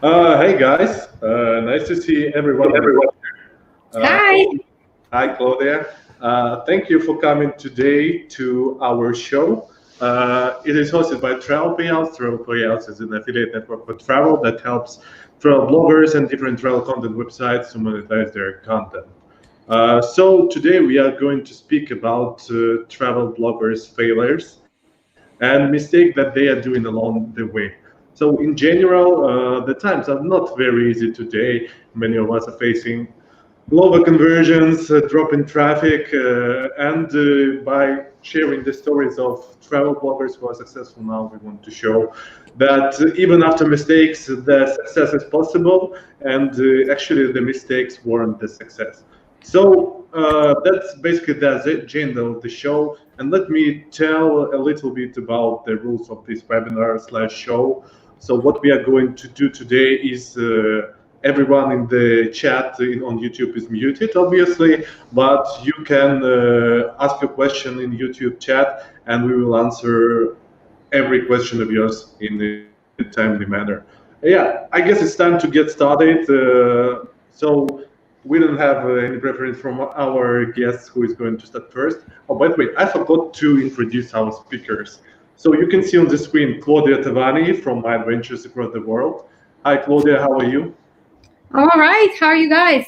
Hey guys, nice to see everyone. Hi. Hi Claudia. Thank you for coming today to our show. It is hosted by Travel Payouts. Travel Payouts is an affiliate network for travel that helps travel bloggers and different travel content websites to monetize their content. So today we are going to speak about travel bloggers' failures and mistakes that they are doing along the way. So in general, the times are not very easy today. Many of us are facing global conversions, drop in traffic, and by sharing the stories of travel bloggers who are successful now, we want to show that even after mistakes, the success is possible, and actually the mistakes warrant the success. So that's basically the agenda of the show. And let me tell a little bit about the rules of this webinar/show. So what we are going to do today is everyone in the chat on YouTube is muted, obviously, but you can ask your question in YouTube chat, and we will answer every question of yours in a timely manner. Yeah, I guess it's time to get started. So we don't have any preference from our guest who is going to start first. Oh, by the way, I forgot to introduce our speakers. So you can see on the screen Claudia Tivani from MyAdventuresAcrossTheWorld. Hi, Claudia, how are you? All right. How are you guys?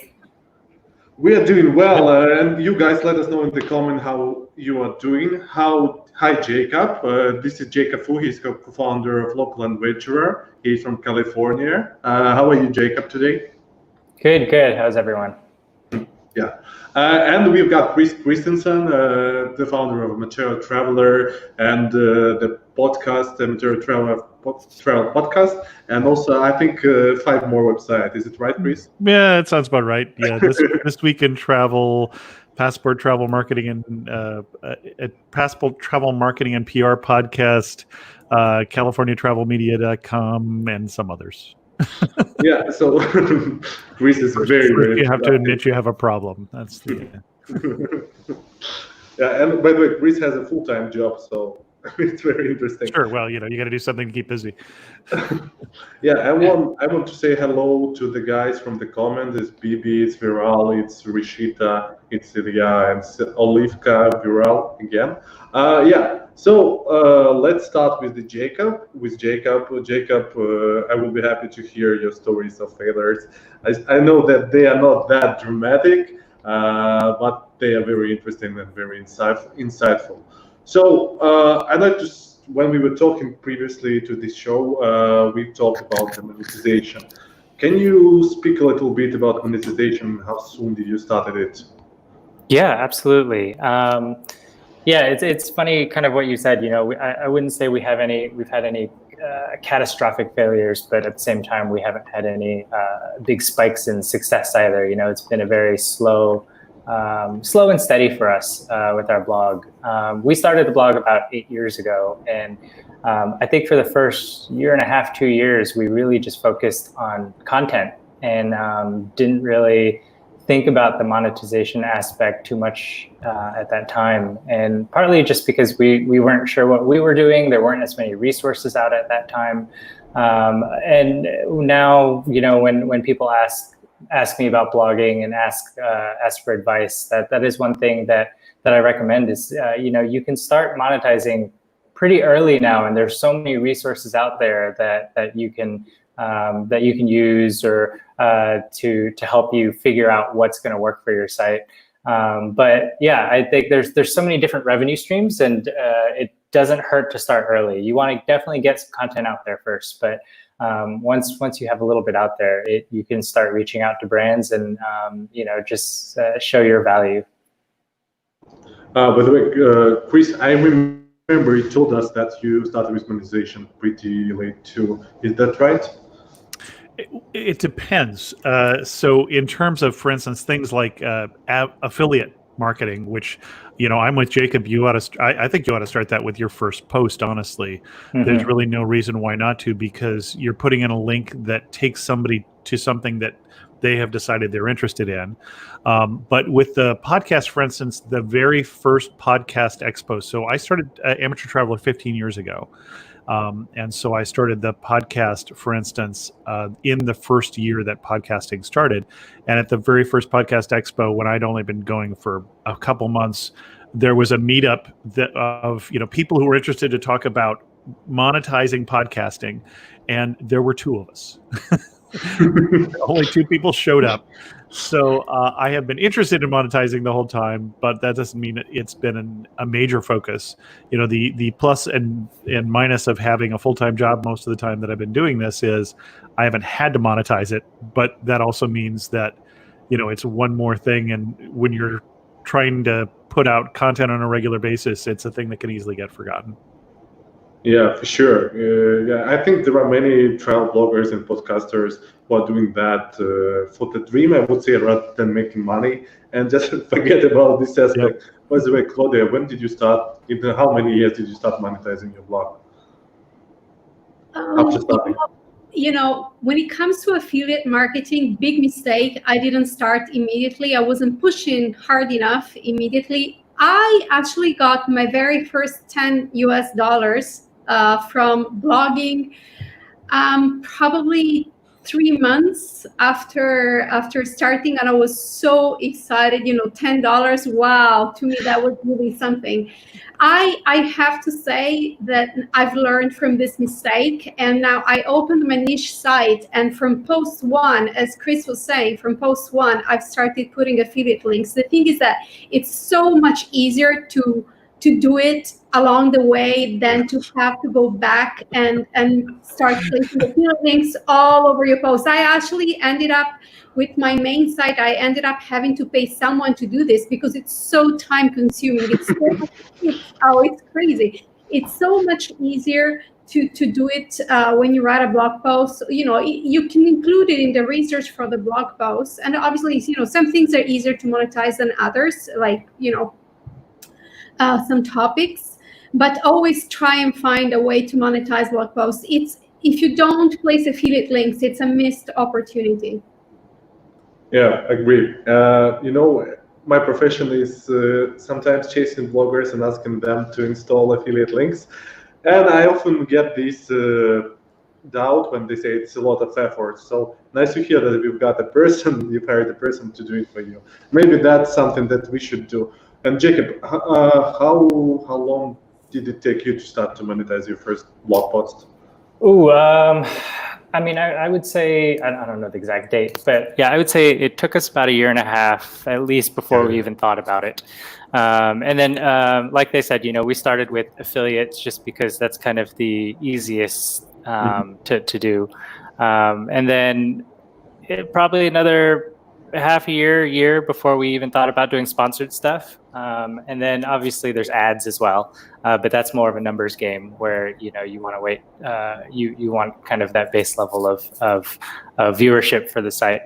We are doing well, and you guys let us know in the comment how you are doing. Hi, Jacob. This is Jacob Fu. He's co-founder of LocalAdventurer. He's from California. How are you, Jacob, today? Good. How's everyone? Yeah. And we've got Christenson, the founder of AmateurTraveler and the podcast, AmateurTraveler Travel Podcast, and also I think 5 more websites. Is it right, Chris? Yeah, it sounds about right. Yeah, this week in travel, Passport Travel Marketing and Passport Travel Marketing and PR Podcast, CaliforniaTravelMedia.com, and some others. Yeah, so Chris is very. You have to admit you have a problem. That's the. Yeah, and by the way, Chris has a full-time job, so it's very interesting. Sure. Well, you got to do something to keep busy. Yeah, I want to say hello to the guys from the comments. It's Bibi, it's Viral, it's Rishita, it's Ilya, and Olivka Viral again. Yeah, so let's start with Jacob. Jacob, I will be happy to hear your stories of failures. I know that they are not that dramatic, but they are very interesting and very insightful. So I'd like to, when we were talking previously to this show, we talked about the monetization. Can you speak a little bit about monetization? How soon did you started it? Yeah, absolutely. It's funny, kind of what you said. I wouldn't say we've had any catastrophic failures, but at the same time, we haven't had any big spikes in success either. It's been a very slow and steady for us with our blog. We started the blog about 8 years ago, and I think for the first 1.5 to 2 years, we really just focused on content and didn't really think about the monetization aspect too much at that time. And partly just because we weren't sure what we were doing. There weren't as many resources out at that time. And now, when people ask me about blogging and ask for advice, that is one thing that I recommend is you can start monetizing pretty early now, and there's so many resources out there that you can use or to help you figure out what's going to work for your site. But yeah, I think there's so many different revenue streams, and it doesn't hurt to start early. You want to definitely get some content out there first, but once you have a little bit out there, you can start reaching out to brands and just show your value. By the way, Chris, I remember you told us that you started with monetization pretty late too. Is that right? It depends. So in terms of, for instance, things like affiliate marketing, which, I'm with Jacob. I think you ought to start that with your first post. Honestly, There's really no reason why not to, because you're putting in a link that takes somebody to something that they have decided they're interested in. But with the podcast, for instance, the very first podcast expo. So I started AmateurTraveler 15 years ago. And so I started the podcast, for instance, in the first year that podcasting started. And at the very first Podcast Expo, when I'd only been going for a couple months, there was a meetup of people who were interested to talk about monetizing podcasting, and there were two of us. Only two people showed up. So I have been interested in monetizing the whole time, but that doesn't mean it's been a major focus. The plus and minus of having a full-time job most of the time that I've been doing this is I haven't had to monetize it, but that also means that it's one more thing, and when you're trying to put out content on a regular basis, it's a thing that can easily get forgotten. Yeah, for sure. Yeah, I think there are many travel bloggers and podcasters who are doing that for the dream, I would say, rather than making money, and just forget about this aspect. Yep. By the way, Claudia, when did you start? How many years did you start monetizing your blog? After starting? When it comes to affiliate marketing, big mistake. I didn't start immediately. I wasn't pushing hard enough immediately. I actually got my very first $10 from blogging probably 3 months after starting, and I was so excited. $10, wow, to me that was really something. I have to say that I've learned from this mistake, and now I opened my niche site, and from post one, as Chris was saying, from post one, I've started putting affiliate links. The thing is that it's so much easier to do it along the way than to have to go back and start placing affiliate links all over your posts. I actually ended up with my main site, I ended up having to pay someone to do this because it's so time consuming. It's crazy. It's so much easier to do it when you write a blog post. You can include it in the research for the blog post. And obviously, some things are easier to monetize than others, like, some topics, but always try and find a way to monetize blog posts. If you don't place affiliate links, it's a missed opportunity. Yeah, I agree. My profession is sometimes chasing bloggers and asking them to install affiliate links. And I often get this doubt when they say it's a lot of effort. So nice to hear that you've hired a person to do it for you. Maybe that's something that we should do. And Jacob, how long did it take you to start to monetize your first blog post? I would say, I don't know the exact date, but yeah, I would say it took us about 1.5 years, at least, before we even thought about it. And then, like they said, we started with affiliates just because that's kind of the easiest to do. And then probably another half a year before we even thought about doing sponsored stuff. And then obviously there's ads as well, but that's more of a numbers game where you want to wait. You want kind of that base level of viewership for the site.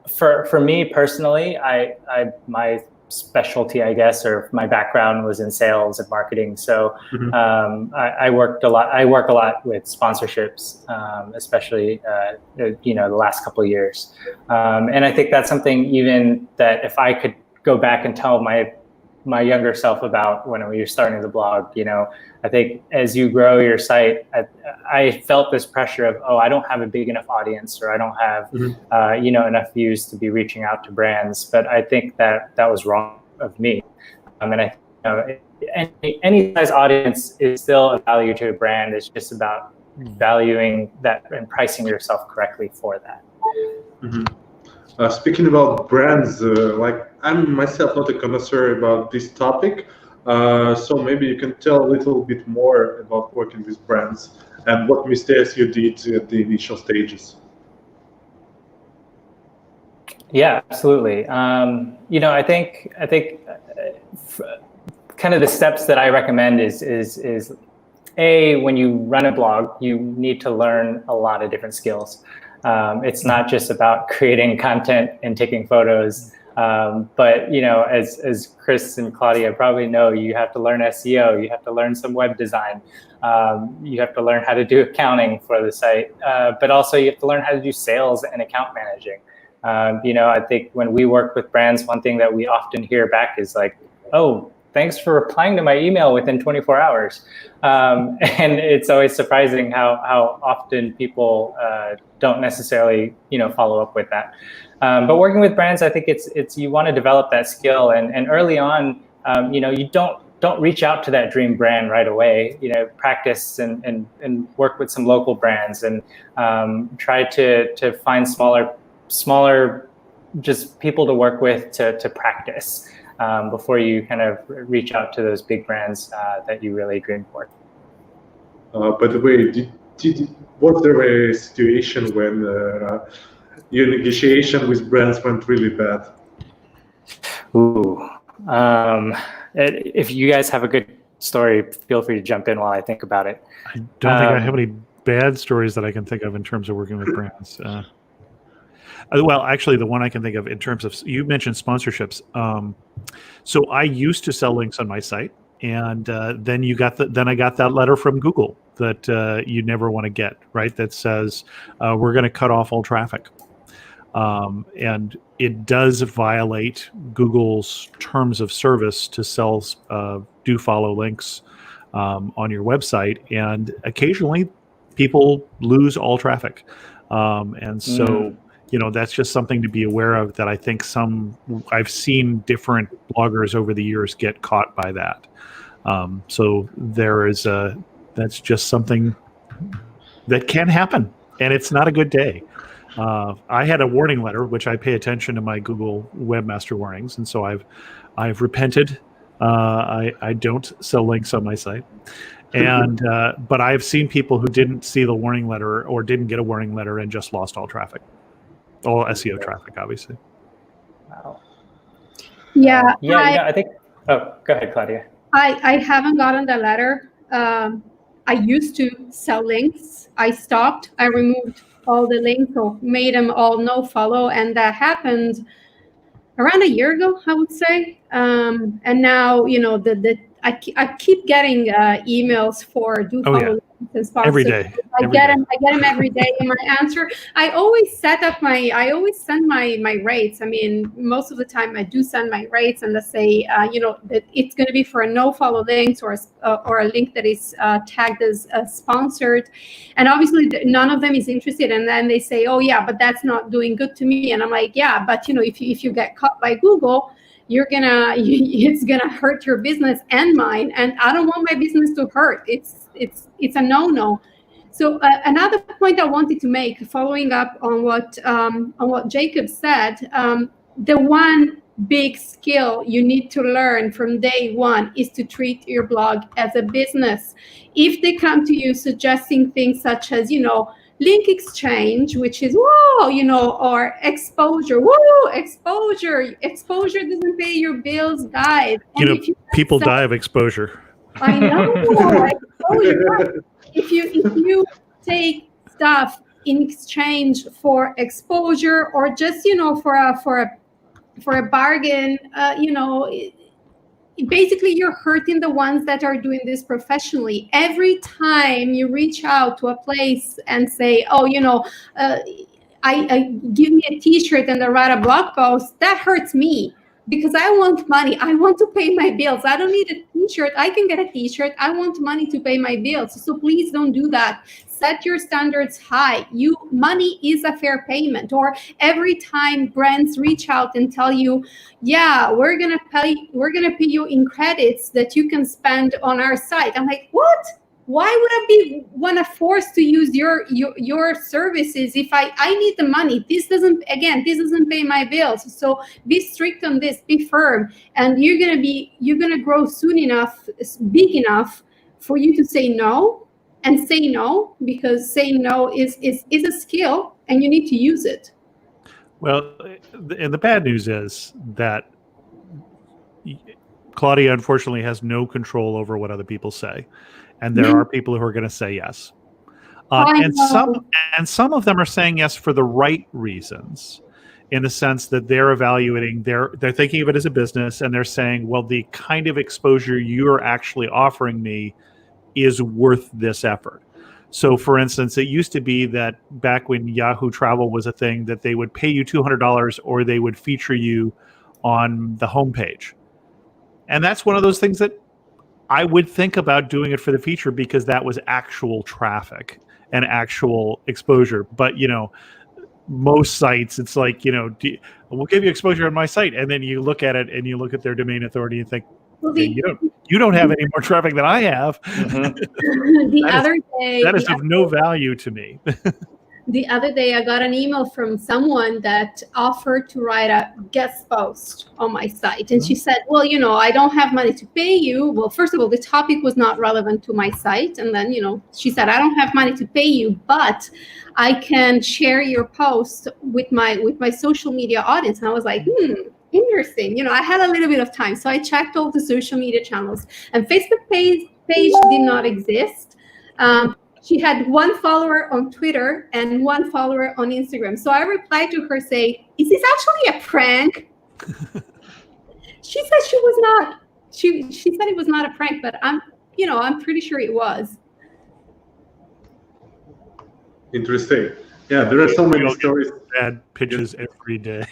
For me personally, my specialty, I guess, or my background was in sales and marketing. So I work a lot with sponsorships, especially the last couple of years. And I think that's something even that if I could go back and tell my younger self about when we were starting the blog, I think as you grow your site, I felt this pressure of, I don't have a big enough audience, or I don't have enough views to be reaching out to brands. But I think that was wrong of me. And I any size audience is still a value to a brand. It's just about valuing that and pricing yourself correctly for that. Speaking about brands, I'm myself not a connoisseur about this topic, so maybe you can tell a little bit more about working with brands and what mistakes you did at the initial stages. Yeah, absolutely. I think kind of the steps that I recommend is when you run a blog, you need to learn a lot of different skills. It's not just about creating content and taking photos, but as Chris and Claudia probably know, you have to learn SEO, you have to learn some web design, you have to learn how to do accounting for the site, but also you have to learn how to do sales and account managing. I think when we work with brands, one thing that we often hear back is like, thanks for replying to my email within 24 hours. And it's always surprising how often people don't necessarily, follow up with that. But working with brands, I think it's you want to develop that skill, and early on, you don't reach out to that dream brand right away. Practice and work with some local brands, and try to find smaller just people to work with to practice before you kind of reach out to those big brands that you really dream for. By the way, was there a situation when your negotiation with brands went really bad? Ooh. If you guys have a good story, feel free to jump in while I think about it. I don't think I have any bad stories that I can think of in terms of working with brands. Well, actually, the one I can think of in terms of, you mentioned sponsorships. So I used to sell links on my site, and then I got that letter from Google that you never want to get, right? That says we're going to cut off all traffic. And it does violate Google's terms of service to sell do follow links on your website, and occasionally people lose all traffic. And so, that's just something to be aware of, that I think I've seen different bloggers over the years get caught by that. So that's just something that can happen, and it's not a good day. I had a warning letter, which I pay attention to my Google webmaster warnings, and so I've repented. I don't sell links on my site, and but I've seen people who didn't see the warning letter or didn't get a warning letter and just lost all traffic, all SEO traffic, obviously. Wow. Yeah. I think. Oh, go ahead, Claudia. I haven't gotten the letter. I used to sell links. I stopped. I removed all the links, or made them all no follow, and that happened around a year ago, I would say. And now, I keep getting emails for do follow links and sponsors. Every day. I get them every day. And my answer, I always send my rates. I mean, most of the time I do send my rates, and let's say, that it's going to be for a no follow links or a link that is tagged as sponsored. And obviously none of them is interested. And then they say, oh yeah, but that's not doing good to me. And I'm like, yeah, but if you get caught by Google, it's gonna hurt your business and mine, and I don't want my business to hurt. It's a no-no. So another point I wanted to make, following up on what Jacob said, the one big skill you need to learn from day one is to treat your blog as a business. If they come to you suggesting things such as, link exchange, which is or exposure. Exposure doesn't pay your bills, guys. And people die of exposure. I know. If you take stuff in exchange for exposure, or just for a bargain, basically you're hurting the ones that are doing this professionally. Every time you reach out to a place and say, I give me a t-shirt and I write a blog post, that hurts me, because I want money. I want to pay my bills. I don't need a t-shirt. I can get a t-shirt. I want money to pay my bills. So please don't do that. Set your standards high. Money is a fair payment. Or every time brands reach out and tell you, yeah, we're gonna pay you in credits that you can spend on our site. I'm like, what? Why would I want to force to use your services if I need the money? This doesn't pay my bills. So be strict on this, be firm, and you're gonna grow soon enough, big enough for you to say no, and say no, because saying no is a skill and you need to use it. Well, and the bad news is that Claudia unfortunately has no control over what other people say. And there are people who are going to say yes. And some of them are saying yes for the right reasons, in the sense that they're evaluating, they're thinking of it as a business, and they're saying, well, the kind of exposure you're actually offering me is worth this effort. So for instance, it used to be that back when Yahoo Travel was a thing, that they would pay you $200 or they would feature you on the homepage. And that's one of those things that I would think about doing it for the future, because that was actual traffic and actual exposure. But, most sites, it's like, we'll give you exposure on my site. And then you look at it and you look at their domain authority and think, okay, you don't have any more traffic than I have. That is of no value to me. The other day, I got an email from someone that offered to write a guest post on my site. And she said, well, I don't have money to pay you. Well, first of all, the topic was not relevant to my site. And then, she said, I don't have money to pay you, but I can share your post with my social media audience. And I was like, interesting. I had a little bit of time. So I checked all the social media channels, and Facebook page did not exist. She had 1 follower on Twitter and 1 follower on Instagram. So I replied to her saying, is this actually a prank? She said she was not. She said it was not a prank, but I'm pretty sure it was. Interesting. Yeah, there are so many stories. Bad pitches every day.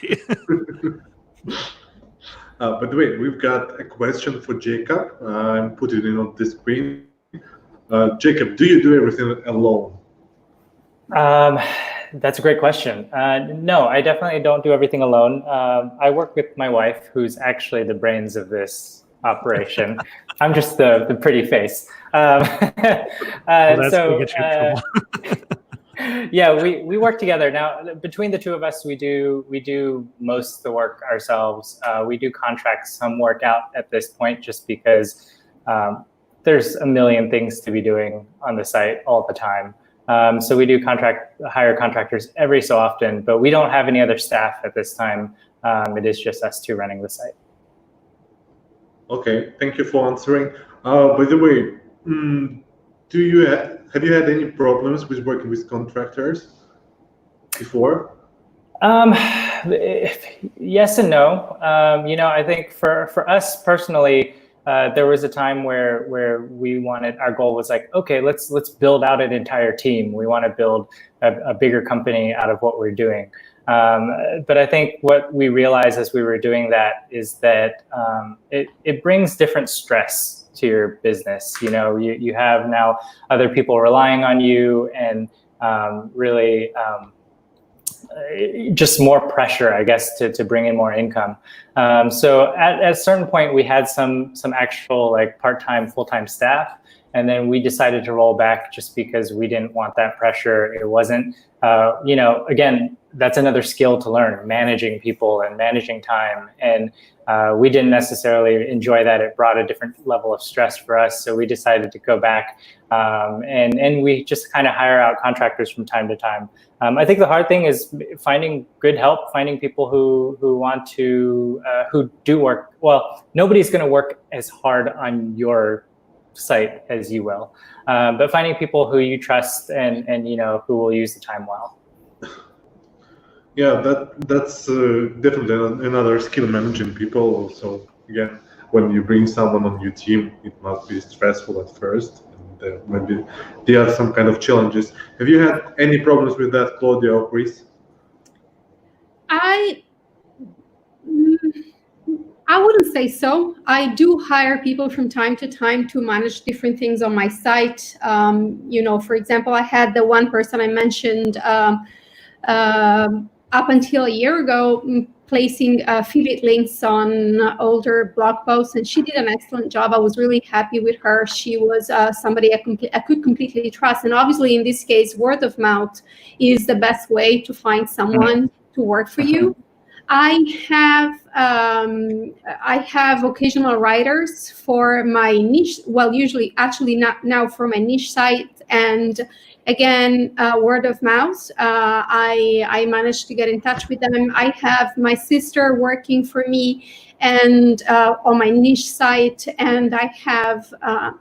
By the way, we've got a question for Jacob. I'm putting it on the screen. Jacob, do you do everything alone? That's a great question. No, I definitely don't do everything alone. I work with my wife, who's actually the brains of this operation. I'm just the pretty face. Yeah, we work together. Now, between the two of us, we do most of the work ourselves. We do contract some work out at this point, just because there's a million things to be doing on the site all the time. So we do hire contractors every so often, but we don't have any other staff at this time. It is just us two running the site. Okay, thank you for answering. By the way, have you had any problems with working with contractors before? Yes and no. I think for us personally, there was a time where our goal was like, okay, let's build out an entire team. We want to build a bigger company out of what we're doing. But I think what we realized as we were doing that is that it brings different stress to your business. You have now other people relying on you, and really just more pressure, I guess, to bring in more income. So at a certain point, we had some actual part-time, full-time staff, and then we decided to roll back just because we didn't want that pressure. It wasn't, again, that's another skill to learn, managing people and managing time. And we didn't necessarily enjoy that. It brought a different level of stress for us. So we decided to go back, and we just kind of hire out contractors from time to time. I think the hard thing is finding good help, finding people who want to, who do work. Well, nobody's going to work as hard on your site as you will, but finding people who you trust and who will use the time well. Yeah, that's definitely another skill, managing people. So again, when you bring someone on your team, it must be stressful at first, and maybe there are some kind of challenges. Have you had any problems with that, Claudia or Chris? I wouldn't say so. I do hire people from time to time to manage different things on my site. For example, I had the one person I mentioned up until a year ago, placing affiliate links on older blog posts, and she did an excellent job. I was really happy with her. She was somebody I could completely trust. And obviously, in this case, word of mouth is the best way to find someone to work for you. I have occasional writers for my niche. Well, actually not now for my niche site, and again, word of mouth. I managed to get in touch with them. I have my sister working for me, and on my niche site, and I have,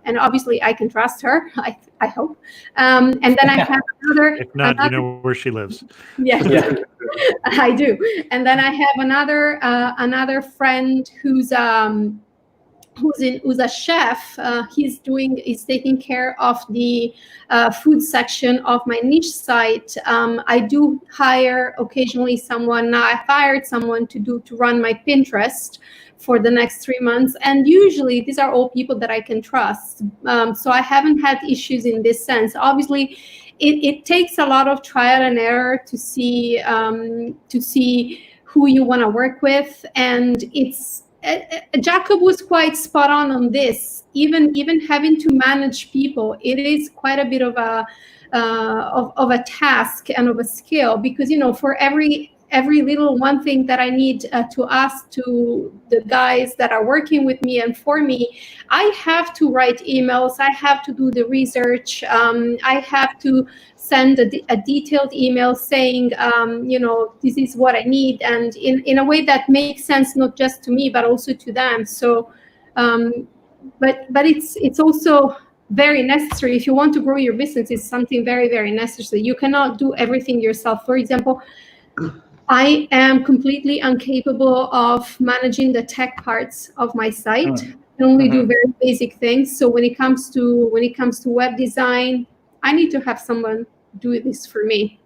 and obviously I can trust her. I hope. And then I have another. If not, you know where she lives. Yes, yeah. I do. And then I have another friend who's a chef. He's taking care of the food section of my niche site. I do hire occasionally someone. Now I've hired someone to run my Pinterest for the next 3 months. And usually these are all people that I can trust. So I haven't had issues in this sense. Obviously, it takes a lot of trial and error to see who you want to work with. And it's Jacob was quite spot on this. Even having to manage people, it is quite a bit of a task and of a skill, because for every little one thing that I need to ask to the guys that are working with me and for me, I have to write emails, I have to do the research, I have to send a detailed email saying, this is what I need, and in a way that makes sense not just to me but also to them. So, but it's also very necessary if you want to grow your business. It's something very, very necessary. You cannot do everything yourself. For example, I am completely incapable of managing the tech parts of my site. I can only do very basic things. So when it comes to web design, I need to have someone do this for me.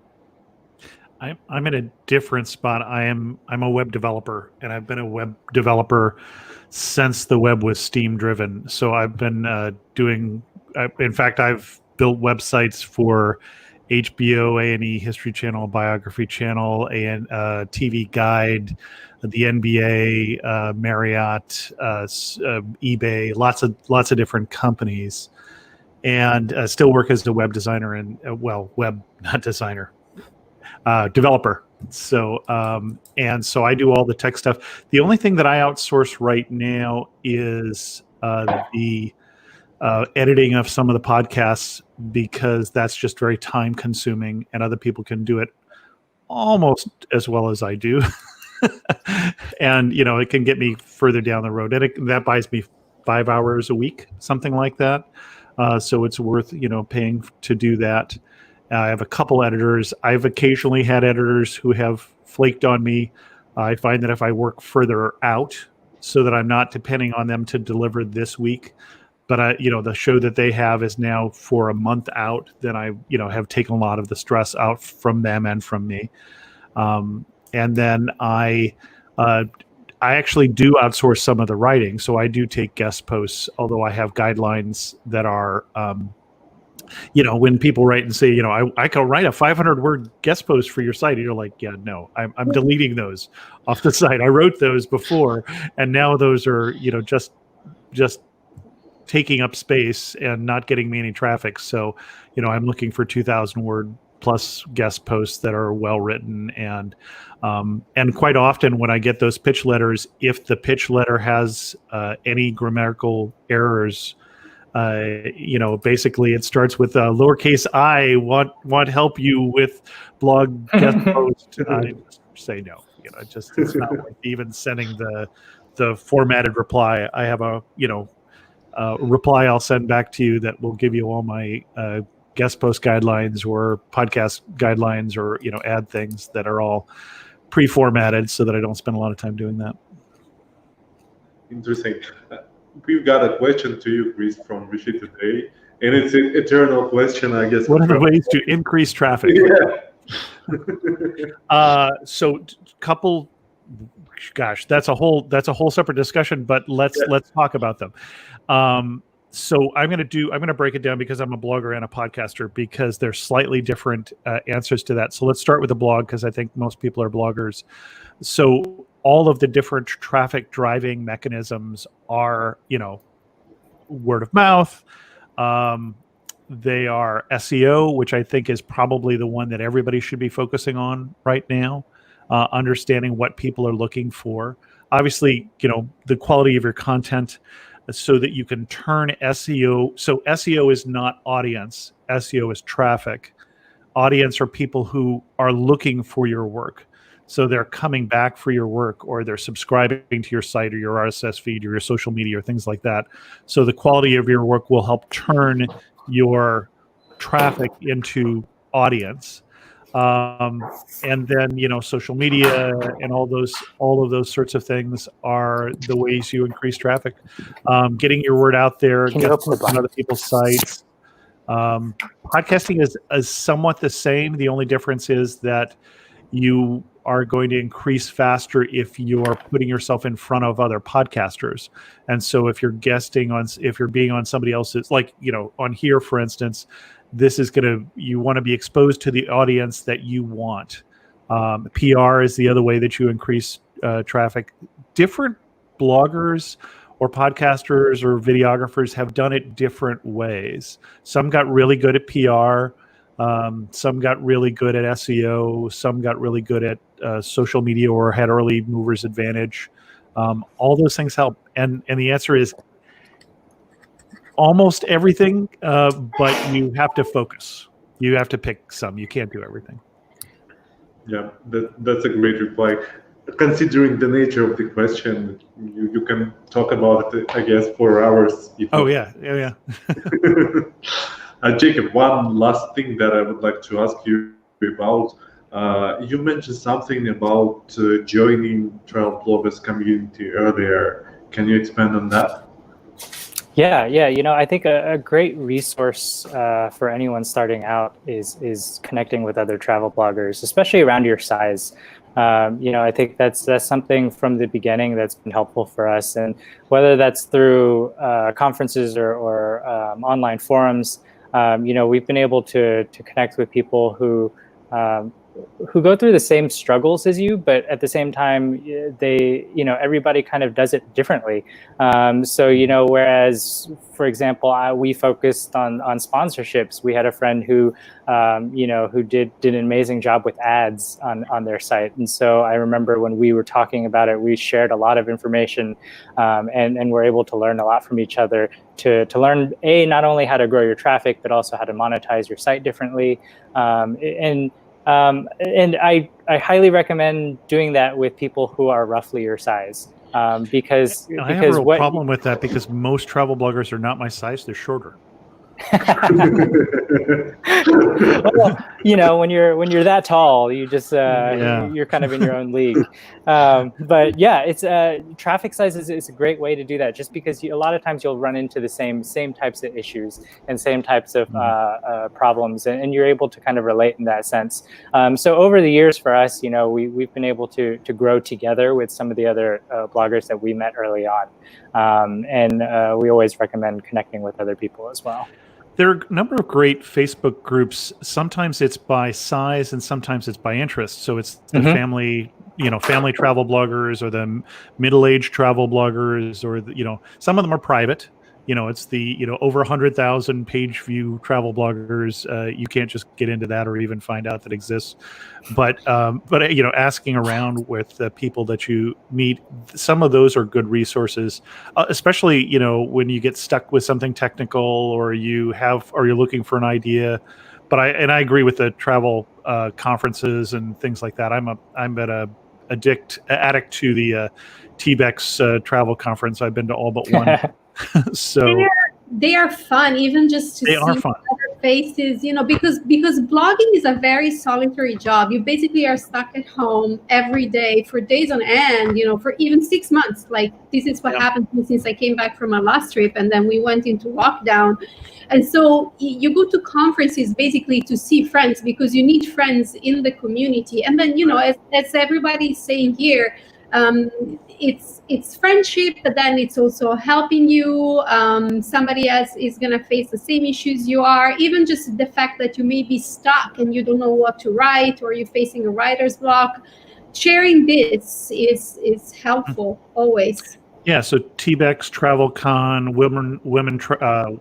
I'm in a different spot. I'm a web developer, and I've been a web developer since the web was Steam driven. So I've been in fact, I've built websites for HBO, A&E, History Channel, Biography Channel, and TV Guide, the NBA, Marriott, eBay, lots of different companies, and still work as a web designer and developer. So so I do all the tech stuff. The only thing that I outsource right now is the editing of some of the podcasts, because that's just very time consuming, and other people can do it almost as well as I do. And it can get me further down the road, and that buys me 5 hours a week, something like that. So it's worth paying to do that. I have a couple editors. I've occasionally had editors who have flaked on me. I find that if I work further out, so that I'm not depending on them to deliver this week, but the show that they have is now for a month out, then I have taken a lot of the stress out from them and from me. And then I actually do outsource some of the writing, so I do take guest posts, although I have guidelines that are when people write and say, I can write a 500-word guest post for your site, and you're like, yeah, no, I'm deleting those off the site. I wrote those before, and now those are just taking up space and not getting me any traffic. So, I'm looking for 2,000-word plus guest posts that are well written, and quite often when I get those pitch letters, if the pitch letter has any grammatical errors, basically it starts with lowercase I want help you with blog guest post. I just say no. It's not worth even sending the formatted reply. I have a reply I'll send back to you that will give you all my guest post guidelines or podcast guidelines, or add things that are all pre-formatted, so that I don't spend a lot of time doing that. Interesting. We've got a question to you, Chris, from Rishi today, and it's an eternal question, I guess. What are the ways to increase traffic? Yeah. So, couple. Gosh, that's a whole separate discussion. But let's talk about them. So I'm going to break it down, because I'm a blogger and a podcaster, because they're slightly different answers to that. So let's start with the blog, because I think most people are bloggers. So all of the different traffic driving mechanisms are, word of mouth. They are SEO, which I think is probably the one that everybody should be focusing on right now, understanding what people are looking for. Obviously, the quality of your content, so that you can turn SEO. So SEO is not audience. SEO is traffic. Audience are people who are looking for your work. So they're coming back for your work, or they're subscribing to your site or your RSS feed or your social media or things like that. So the quality of your work will help turn your traffic into audience. And then, social media and all of those sorts of things are the ways you increase traffic. Getting your word out there, getting on other people's sites. Podcasting is somewhat the same. The only difference is that you are going to increase faster if you are putting yourself in front of other podcasters. And so if you're being on somebody else's, like, on here, for instance, you want to be exposed to the audience that you want. PR is the other way that you increase traffic. Different bloggers or podcasters or videographers have done it different ways. Some got really good at PR. Some got really good at SEO. Some got really good at social media or had early movers advantage. All those things help. And the answer is almost everything, but you have to focus. You have to pick some. You can't do everything. Yeah, that's a great reply. Considering the nature of the question, you can talk about it, I guess, for hours. Yeah. Jacob, one last thing that I would like to ask you about. You mentioned something about joining travel bloggers community earlier. Can you expand on that? Yeah. I think a great resource for anyone starting out is connecting with other travel bloggers, especially around your size. I think that's something from the beginning that's been helpful for us, and whether that's through conferences or online forums, we've been able to connect with people who go through the same struggles as you, but at the same time, everybody kind of does it differently. Whereas, for example, we focused on sponsorships. We had a friend who did an amazing job with ads on their site. And so I remember when we were talking about it, we shared a lot of information, and we're able to learn a lot from each other to learn, not only how to grow your traffic, but also how to monetize your site differently. And I highly recommend doing that with people who are roughly your size, because I have a real problem with that, because most travel bloggers are not my size; they're shorter. Well, when you're that tall, you just you're kind of in your own league. But yeah, it's traffic size is a great way to do that, just because a lot of times you'll run into the same types of issues and same types of problems, and you're able to kind of relate in that sense. So over the years for us, we've been able to grow together with some of the other bloggers that we met early on, and we always recommend connecting with other people as well. There are a number of great Facebook groups. Sometimes it's by size and sometimes it's by interest. So it's the family travel bloggers or the middle-aged travel bloggers, or some of them are private. It's the over 100,000 page view travel bloggers. You can't just get into that or even find out that exists. But asking around with the people that you meet, some of those are good resources, especially when you get stuck with something technical, or you're looking for an idea. But I agree with the travel conferences and things like that. I'm an addict to the TBEX travel conference. I've been to all but one. So they are fun, even just to see other faces, because blogging is a very solitary job. You basically are stuck at home every day for days on end, for even 6 months. Like, this is what happened to me since I came back from my last trip, and then we went into lockdown. And so you go to conferences basically to see friends, because you need friends in the community. And then, as everybody's saying here, it's friendship, but then it's also helping you. Somebody else is going to face the same issues you are. Even just the fact that you may be stuck and you don't know what to write, or you're facing a writer's block, sharing this is helpful always. Yeah, so TBEX, TravelCon,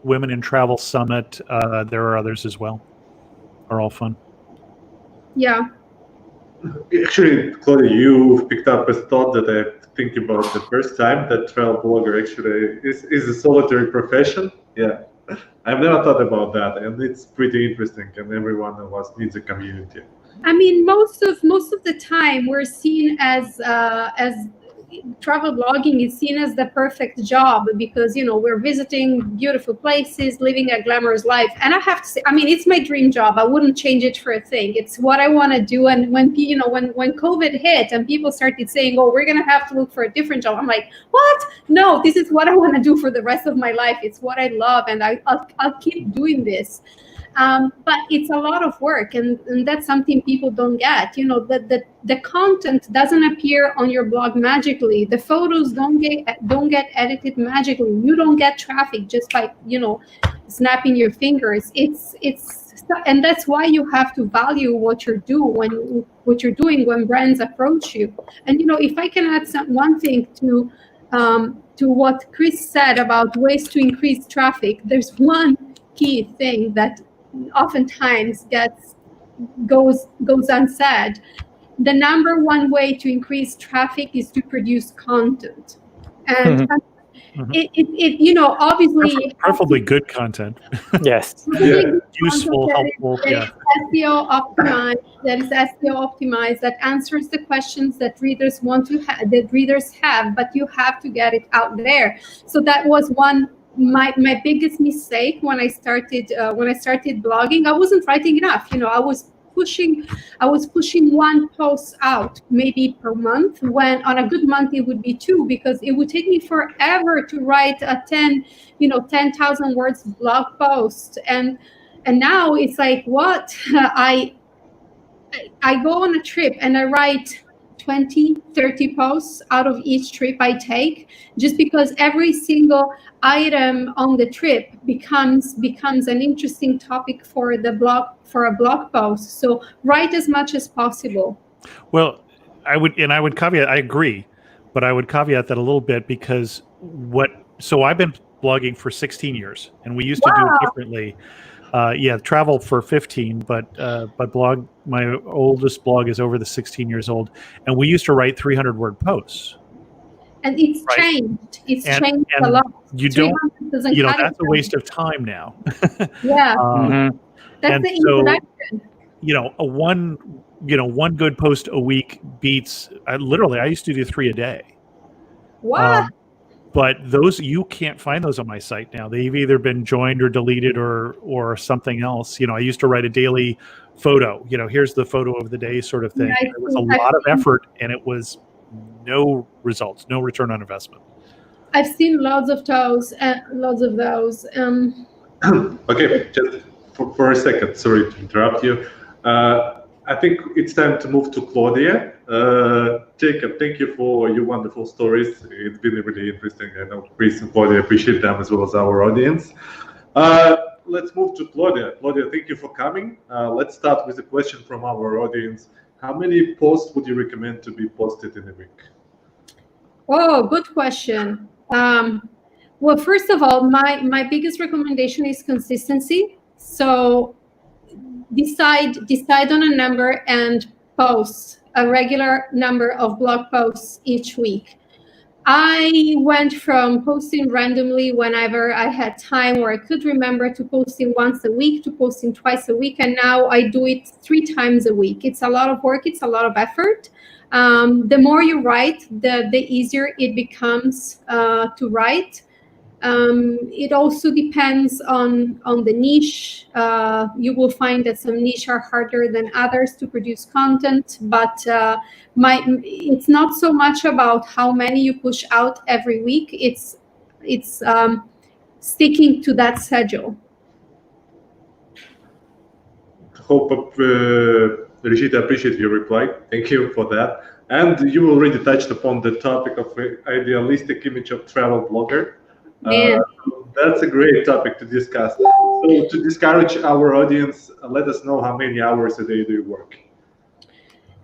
Women in Travel Summit. There are others as well. Are all fun. Yeah. Actually, Claudia, you picked up a thought that I think about the first time, that travel blogger actually is a solitary profession. Yeah, I've never thought about that, and it's pretty interesting. And every one of us needs a community. I mean, most of the time we're seen as travel blogging is seen as the perfect job, because we're visiting beautiful places, living a glamorous life. And I have to say, I mean, it's my dream job. I wouldn't change it for a thing. It's what I want to do. And when when COVID hit and people started saying, "Oh, we're gonna have to look for a different job," I'm like, what? No, this is what I want to do for the rest of my life. It's what I love, and I'll keep doing this. But it's a lot of work, and that's something people don't get. The content doesn't appear on your blog magically. The photos don't get edited magically. You don't get traffic just by snapping your fingers. And that's why you have to value what you're doing when brands approach you. And if I can add one thing to what Chris said about ways to increase traffic, there's one key thing that oftentimes goes unsaid. The number one way to increase traffic is to produce content, and obviously preferably good content. Yes. Useful, helpful. That is SEO optimized, that answers the questions that readers have, but you have to get it out there. So that was my biggest mistake when I started blogging. I wasn't writing enough. I was pushing one post out maybe per month, when on a good month it would be 2, because it would take me forever to write a 10,000 words blog post. And now it's like, what? I go on a trip and I write 20, 30 posts out of each trip I take, just because every single item on the trip becomes an interesting topic for a blog post. So write as much as possible. Well, I would caveat, I agree, but I would caveat that a little bit, because so I've been blogging for 16 years, and we used to do it differently. Travel for 15, but blog, my oldest blog is over the 16 years old, and we used to write 300-word posts. And it's changed. It's changed a lot. You don't, that's a waste of time now. Yeah. That's the introduction. One good post a week beats, I used to do 3 a day. Wow. But those, you can't find those on my site now. They've either been joined or deleted or something else. I used to write a daily photo. Here's the photo of the day sort of thing. It was a lot of effort, and it was no results, no return on investment. I've seen lots of those. Okay, just for a second, sorry to interrupt you. I think it's time to move to Claudia. Jacob, thank you for your wonderful stories. It's been really interesting. I know Chris and Claudia appreciate them, as well as our audience. Let's move to Claudia. Claudia, thank you for coming. Let's start with a question from our audience. How many posts would you recommend to be posted in a week? Oh, good question. Well, first of all, my biggest recommendation is consistency. So decide on a number and post a regular number of blog posts each week. I went from posting randomly whenever I had time or I could remember, to posting once a week, to posting twice a week, and now I do it 3 times a week. It's a lot of work, it's a lot of effort. The more you write, the easier it becomes to write. It also depends on the niche. You will find that some niche are harder than others to produce content, but it's not so much about how many you push out every week. It's sticking to that schedule. Hope Rishita, appreciate your reply. Thank you for that. And you already touched upon the topic of idealistic image of travel blogger. That's a great topic to discuss. So to discourage our audience, let us know how many hours a day do you work?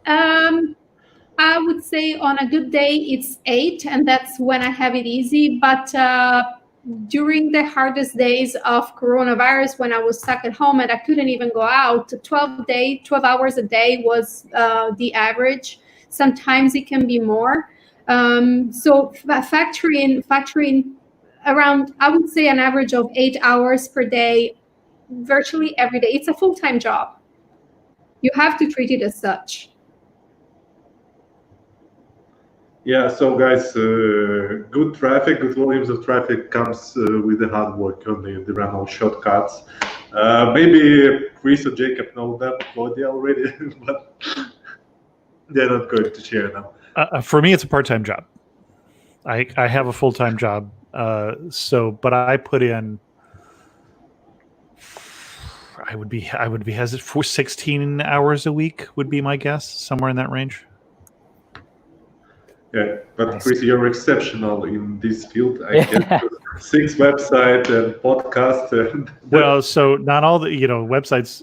I would say on a good day it's 8, and that's when I have it easy. But during the hardest days of coronavirus, when I was stuck at home and I couldn't even go out, 12 hours a day was the average. Sometimes it can be more. So factoring around, I would say, an average of 8 hours per day, virtually every day. It's a full-time job. You have to treat it as such. Yeah, so guys, good traffic, good volumes of traffic comes with the hard work. Only there are no shortcuts. Maybe Chris or Jacob know that, Claudia already, but they're not going to share now. For me, it's a part-time job. I have a full-time job. But I put in, I would be hesitant for 16 hours a week would be my guess, somewhere in that range. Yeah, but Nice. Chris, you're exceptional in this field. I guess 6 websites and podcasts. And well, so not all the websites,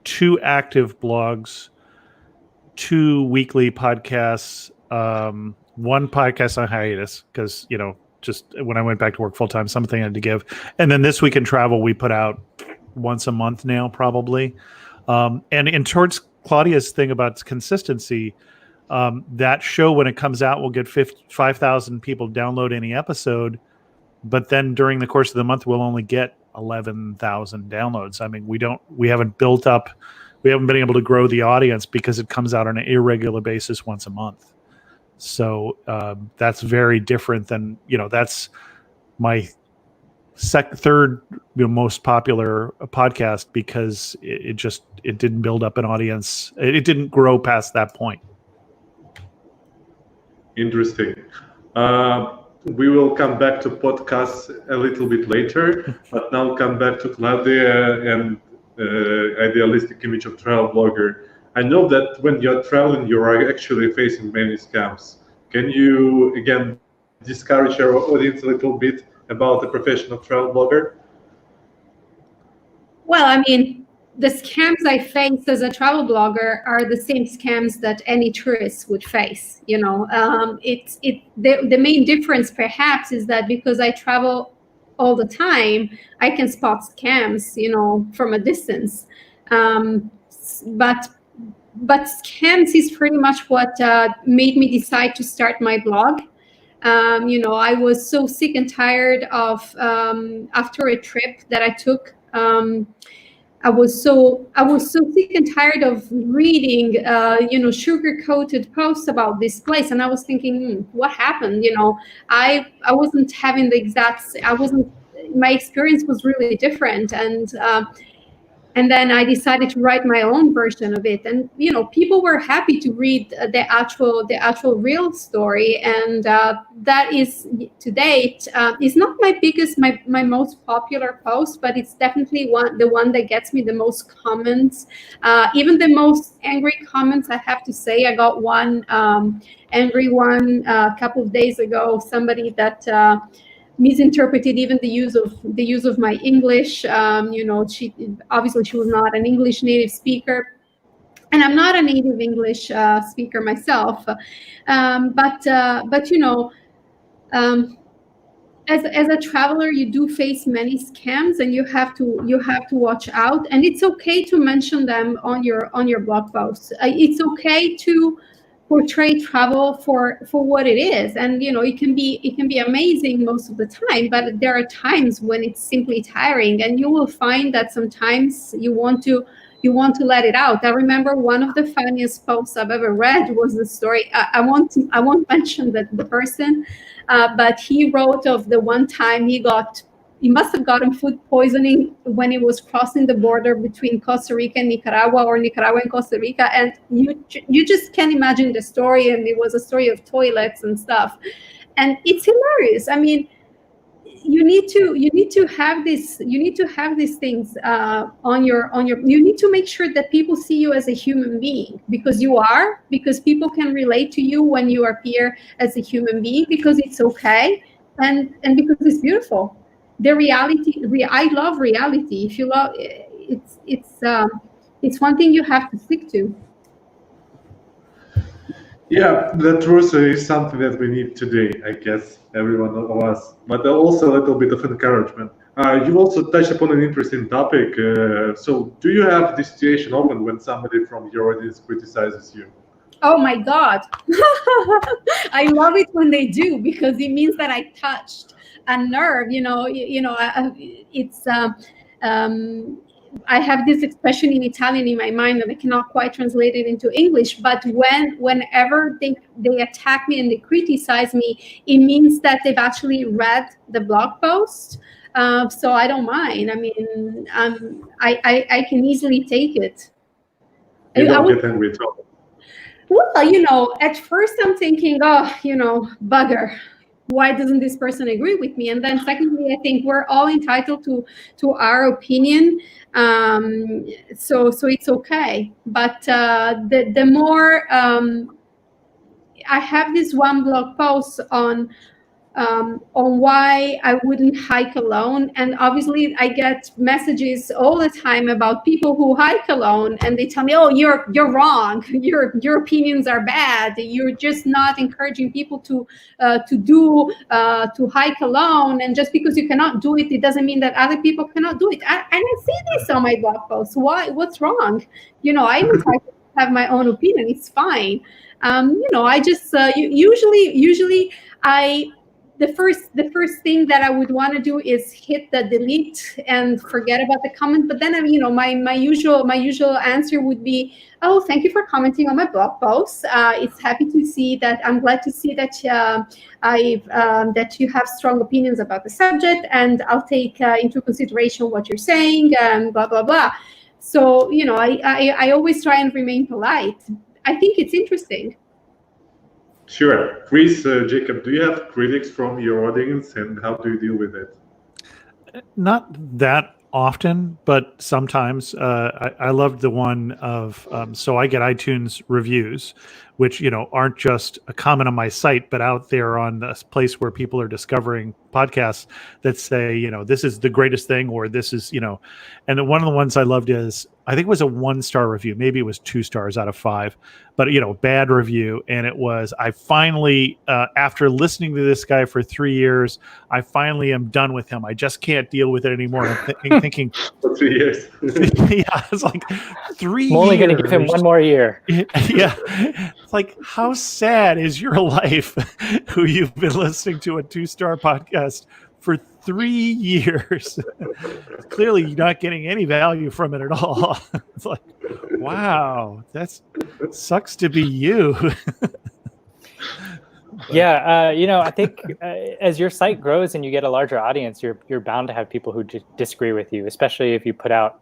2 active blogs, 2 weekly podcasts, 1 podcast on hiatus because just when I went back to work full time, something I had to give, and then This Week in Travel we put out once a month now, probably. And in towards Claudia's thing about consistency, that show when it comes out will get 5,000 people download any episode, but then during the course of the month we'll only get 11,000 downloads. I mean, we haven't been able to grow the audience because it comes out on an irregular basis once a month. So that's very different than that's my third most popular podcast because it didn't build up an audience. It didn't grow past that point. Interesting. We will come back to podcasts a little bit later, but now come back to Claudia and idealistic image of travel blogger. I know that when you're traveling, you are actually facing many scams. Can you again discourage our audience a little bit about the profession of travel blogger? Well, I mean, the scams I face as a travel blogger are the same scams that any tourist would face. The main difference perhaps is that because I travel all the time, I can spot scams, from a distance. But scams is pretty much what made me decide to start my blog. I was so sick and tired of after a trip that I took. I was so sick and tired of reading, sugar-coated posts about this place, and I was thinking, what happened? I wasn't having my experience was really different, and then I decided to write my own version of it. And people were happy to read the actual real story, and that is to date is not my most popular post, but it's definitely the one that gets me the most comments, even the most angry comments. I have to say, I got one angry one a couple of days ago. Somebody that misinterpreted even the use of my English. She was not an English native speaker, and I'm not a native English speaker myself. But as a traveler, you do face many scams, and you have to watch out. And it's okay to mention them on your blog posts. It's okay to portray travel for what it is, and it can be amazing most of the time, but there are times when it's simply tiring, and you will find that sometimes you want to let it out. I remember one of the funniest posts I've ever read was the story. I won't mention the person, but he wrote of the one time he must have gotten food poisoning when he was crossing the border between Costa Rica and Nicaragua, or Nicaragua and Costa Rica, and you just can't imagine the story. And it was a story of toilets and stuff, and it's hilarious. I mean, you need to have these things on your. You need to make sure that people see you as a human being, because people can relate to you when you appear as a human being, because it's okay, and because it's beautiful. The reality, I love reality. If you love, it's one thing you have to stick to. Yeah, the truth is something that we need today, I guess, every one of us, but also a little bit of encouragement. You also touched upon an interesting topic. So do you have this situation often when somebody from your audience criticizes you? Oh my God. I love it when they do, because it means that I touched a nerve. It's I have this expression in Italian in my mind that I cannot quite translate it into English, but whenever they attack me and they criticize me, it means that they've actually read the blog post. So I don't mind. I mean, I can easily take it. You don't get angry at all. Well, at first I'm thinking, oh, bugger. why doesn't this person agree with me? And then secondly, I think we're all entitled to our opinion. So it's okay. But the more I have this one blog post on why I wouldn't hike alone. And obviously I get messages all the time about people who hike alone, and they tell me, oh, you're wrong. Your opinions are bad. You're just not encouraging people to hike alone. And just because you cannot do it, it doesn't mean that other people cannot do it. And I see this on my blog posts. What's wrong? I'm entitled to have my own opinion. It's fine. I just usually the first thing that I would want to do is hit the delete and forget about the comment. But then my usual answer would be, oh, thank you for commenting on my blog post. It's happy to see that. I'm glad to see that that you have strong opinions about the subject, and I'll take into consideration what you're saying, and blah blah blah. So I always try and remain polite. I think it's interesting. Sure. Chris, Jacob, do you have critics from your audience, and how do you deal with it? Not that often, but sometimes. I loved the one of, so I get iTunes reviews, which, aren't just a comment on my site, but out there on this place where people are discovering podcasts that say, this is the greatest thing, or this is, and one of the ones I loved is, I think it was a 1-star review. Maybe it was 2 stars out of 5, but bad review. And it was, I finally, after listening to this guy for 3 years, I finally am done with him. I just can't deal with it anymore. I'm thinking for 3 years. Yeah, it's like 3 years. I'm only going to give him 1 more year. Yeah. It's like, how sad is your life who you've been listening to a 2-star podcast for 3 years? Clearly you're not getting any value from it at all. It's like, wow, that sucks to be you. Yeah, I think as your site grows and you get a larger audience, you're bound to have people who disagree with you, especially if you put out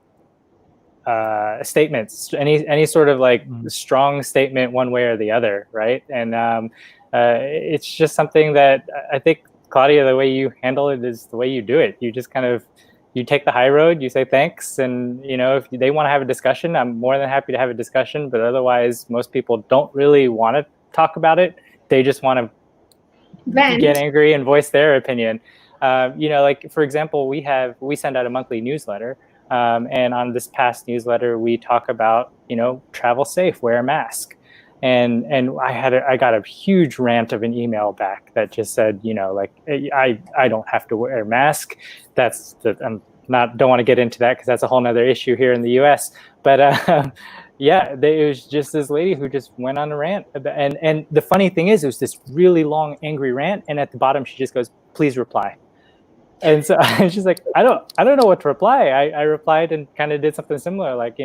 statements, any sort of like strong statement one way or the other, right? And it's just something that I think, Claudia, the way you handle it is the way you do it. You just kind of, you take the high road, you say thanks, and if they want to have a discussion, I'm more than happy to have a discussion. But otherwise, most people don't really want to talk about it. They just want to get angry and voice their opinion. Like for example, we send out a monthly newsletter, and on this past newsletter, we talk about travel safe, wear a mask. And I got a huge rant of an email back that just said, I don't have to wear a mask. Don't want to get into that because that's a whole nother issue here in the US. But it was just this lady who just went on a rant. And the funny thing is, it was this really long, angry rant. And at the bottom, she just goes, please reply. And so she's like, I don't know what to reply. I replied and kind of did something similar, like,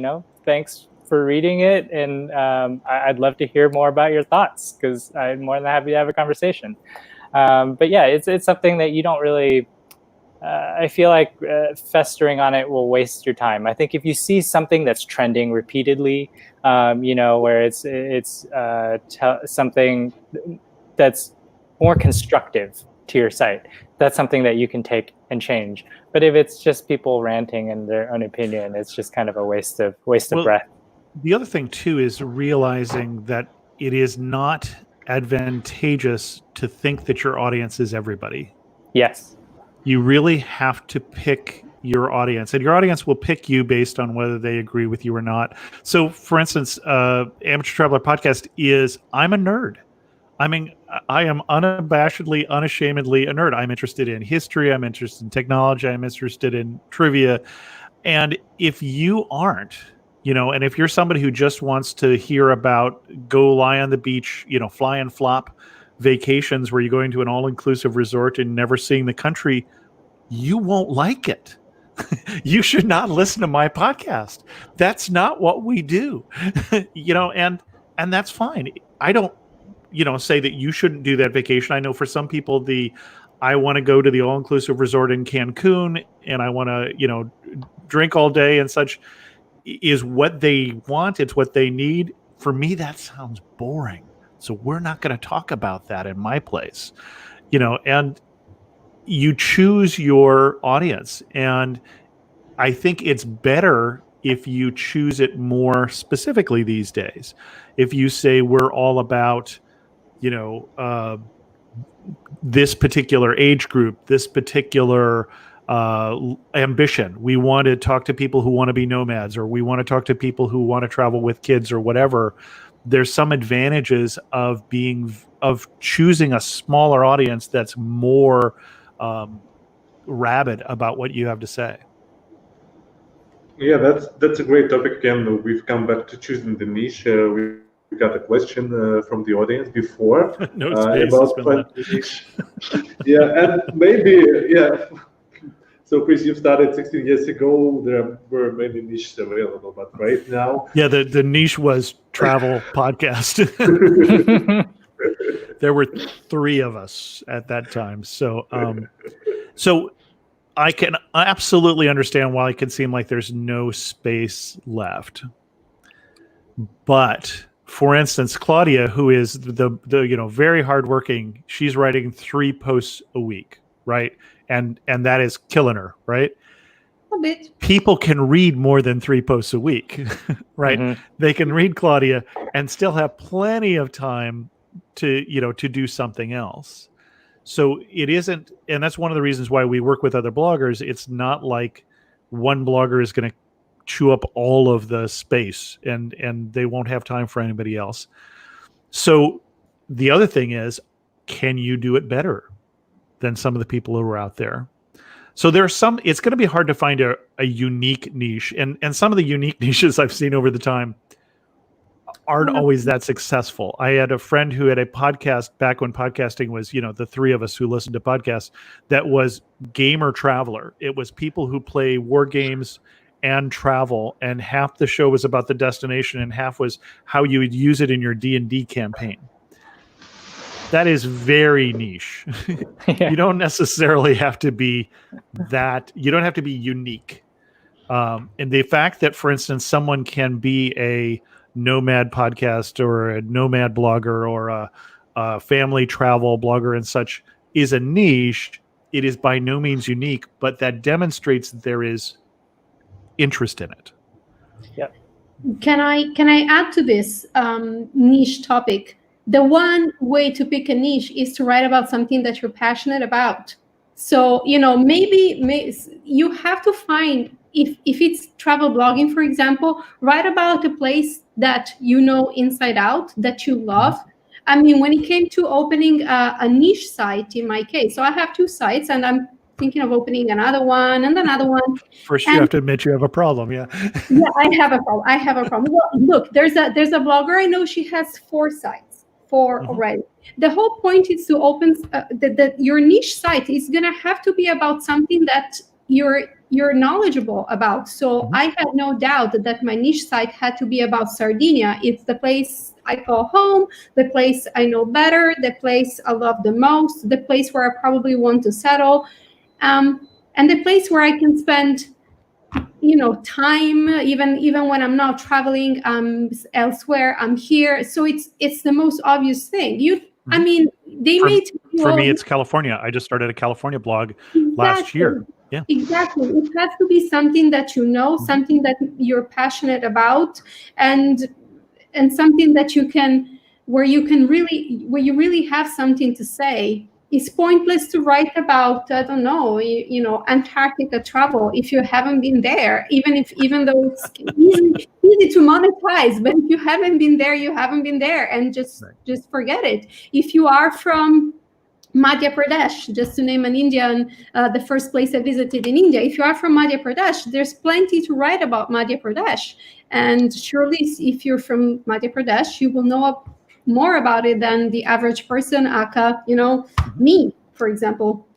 thanks for reading it, and I'd love to hear more about your thoughts, because I'm more than happy to have a conversation. But yeah, it's something that you don't really, I feel like festering on it will waste your time. I think if you see something that's trending repeatedly, where it's something that's more constructive to your site, that's something that you can take and change. But if it's just people ranting in their own opinion, it's just kind of a waste of breath. The other thing, too, is realizing that it is not advantageous to think that your audience is everybody. Yes. You really have to pick your audience, and your audience will pick you based on whether they agree with you or not. So, for instance, Amateur Traveler Podcast is, I'm a nerd. I mean, I am unabashedly, unashamedly a nerd. I'm interested in history. I'm interested in technology. I'm interested in trivia. And if you aren't, and if you're somebody who just wants to hear about go lie on the beach, fly and flop vacations where you're going to an all-inclusive resort and never seeing the country, you won't like it. You should not listen to my podcast. That's not what we do. And that's fine. I don't, say that you shouldn't do that vacation. I know for some people, I want to go to the all-inclusive resort in Cancun and I want to, drink all day and such, is what they want. It's what they need. For me, that sounds boring. So we're not going to talk about that in my place. and you choose your audience. And I think it's better if you choose it more specifically these days. If you say we're all about, this particular age group, this particular ambition. We want to talk to people who want to be nomads, or we want to talk to people who want to travel with kids or whatever. There's some advantages of choosing a smaller audience that's more rabid about what you have to say. Yeah, that's a great topic. Again, we've come back to choosing the niche. We got a question from the audience before about niche. Yeah, and maybe So, Chris, you started 16 years ago. There were many niches available, but right now, the niche was travel podcast. There were 3 of us at that time, so I can absolutely understand why it can seem like there's no space left. But for instance, Claudia, who is the very hardworking, she's writing 3 posts a week, right? And that is killing her, right? A bit. People can read more than 3 posts a week, right? Mm-hmm. They can read Claudia and still have plenty of time to do something else. So it isn't, and that's one of the reasons why we work with other bloggers. It's not like one blogger is going to chew up all of the space and they won't have time for anybody else. So the other thing is, can you do it better than some of the people who are out there? So there's it's going to be hard to find a unique niche, and some of the unique niches I've seen over the time aren't always that successful. I had a friend who had a podcast back when podcasting was, the 3 of us who listened to podcasts, that was Gamer Traveler. It was people who play war games and travel, and half the show was about the destination and half was how you would use it in your D&D campaign. That is very niche. Yeah. You don't necessarily have to be that. You don't have to be unique. And the fact that, for instance, someone can be a nomad podcast or a nomad blogger or a family travel blogger and such is a niche. It is by no means unique, but that demonstrates that there is interest in it. Yeah. Can I add to this niche topic? The one way to pick a niche is to write about something that you're passionate about. So, maybe you have to find, if it's travel blogging, for example, write about a place that you know inside out, that you love. I mean, when it came to opening a niche site, in my case, so I have 2 sites and I'm thinking of opening another one and another one. First, you have to admit you have a problem. Yeah. Yeah, I have a problem. Well, look, there's a blogger I know. She has 4 sites. Already. The whole point is to open that your niche site is going to have to be about something that you're knowledgeable about. So I had no doubt that my niche site had to be about Sardinia. It's the place I call home, the place I know better, the place I love the most, the place where I probably want to settle, and the place where I can spend time, even when I'm not traveling elsewhere, I'm here. So it's the most obvious thing. I mean, for me, it's California. I just started a California blog last year. Yeah, exactly. It has to be something that you know, something that you're passionate about, and something that where you really have something to say. It's pointless to write about, I don't know, Antarctica travel if you haven't been there, even though it's easy to monetize. But if you haven't been there, you haven't been there, and just forget it. If you are from Madhya Pradesh, just to name an Indian, the first place I visited in India, if you are from Madhya Pradesh, there's plenty to write about Madhya Pradesh. And surely if you're from Madhya Pradesh, you will know more about it than the average person, aka, me, for example.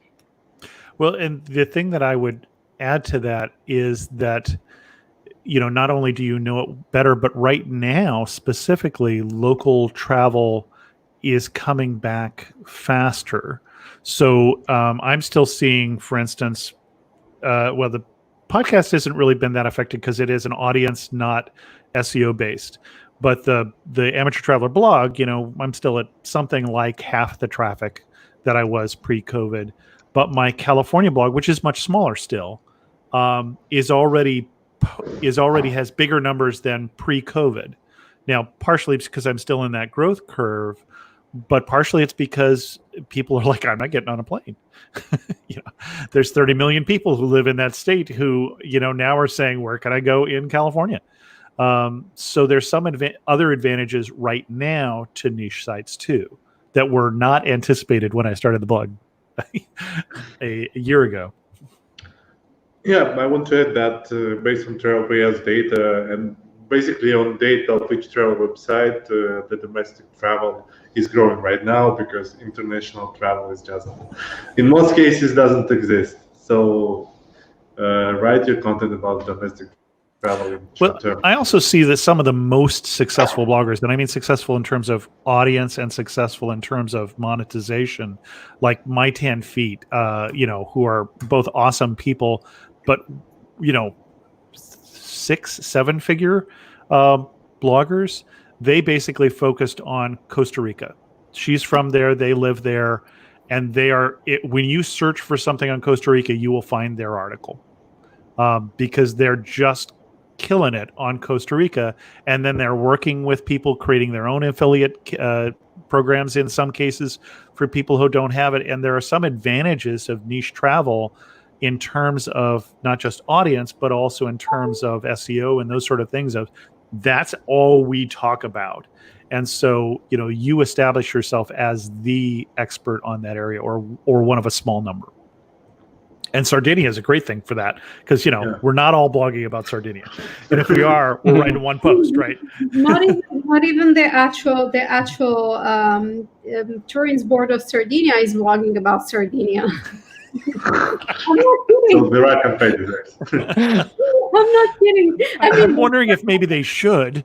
Well, and the thing that I would add to that is that, not only do you know it better, but right now, specifically, local travel is coming back faster. So I'm still seeing, for instance, the podcast hasn't really been that affected because it is an audience, not SEO based. But the Amateur Traveler blog, I'm still at something like half the traffic that I was pre-COVID, but my California blog, which is much smaller still, is already has bigger numbers than pre-COVID. Now, partially it's because I'm still in that growth curve, but partially it's because people are like, I'm not getting on a plane. There's 30 million people who live in that state who, now are saying, where can I go in California? So there's some other advantages right now to niche sites too that were not anticipated when I started the blog a year ago. Yeah, I want to add that based on TravelPay's data and basically on data of each travel website, the domestic travel is growing right now because international travel is just, in most cases, doesn't exist. So write your content about domestic travel. Well, I also see that some of the most successful bloggers, and I mean successful in terms of audience and successful in terms of monetization, like My Tan Feet, who are both awesome people, but 6-7 figure bloggers. They basically focused on Costa Rica. She's from there, they live there, and when you search for something on Costa Rica, you will find their article because they're just killing it on Costa Rica, and then they're working with people, creating their own affiliate programs in some cases for people who don't have it. And there are some advantages of niche travel in terms of not just audience, but also in terms of SEO and those sort of things. That's all we talk about. And so, you establish yourself as the expert on that area or one of a small number. And Sardinia is a great thing for that because, we're not all blogging about Sardinia. And if we are, we're writing one post, right? Not even the actual tourism board of Sardinia is blogging about Sardinia. I'm not kidding. So the right competitors. I'm not kidding. I'm wondering if maybe they should.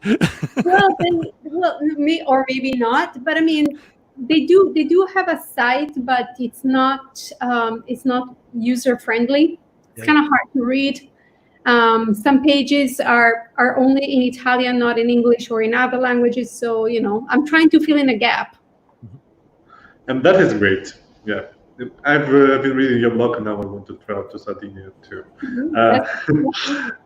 Or maybe not. But I mean, they do have a site, but it's not user friendly. It's kind of hard to read. Some pages are only in Italian, not in English or in other languages. So I'm trying to fill in a gap. And that is great. Yeah. I've been reading your blog and now I want to travel to Sardinia too.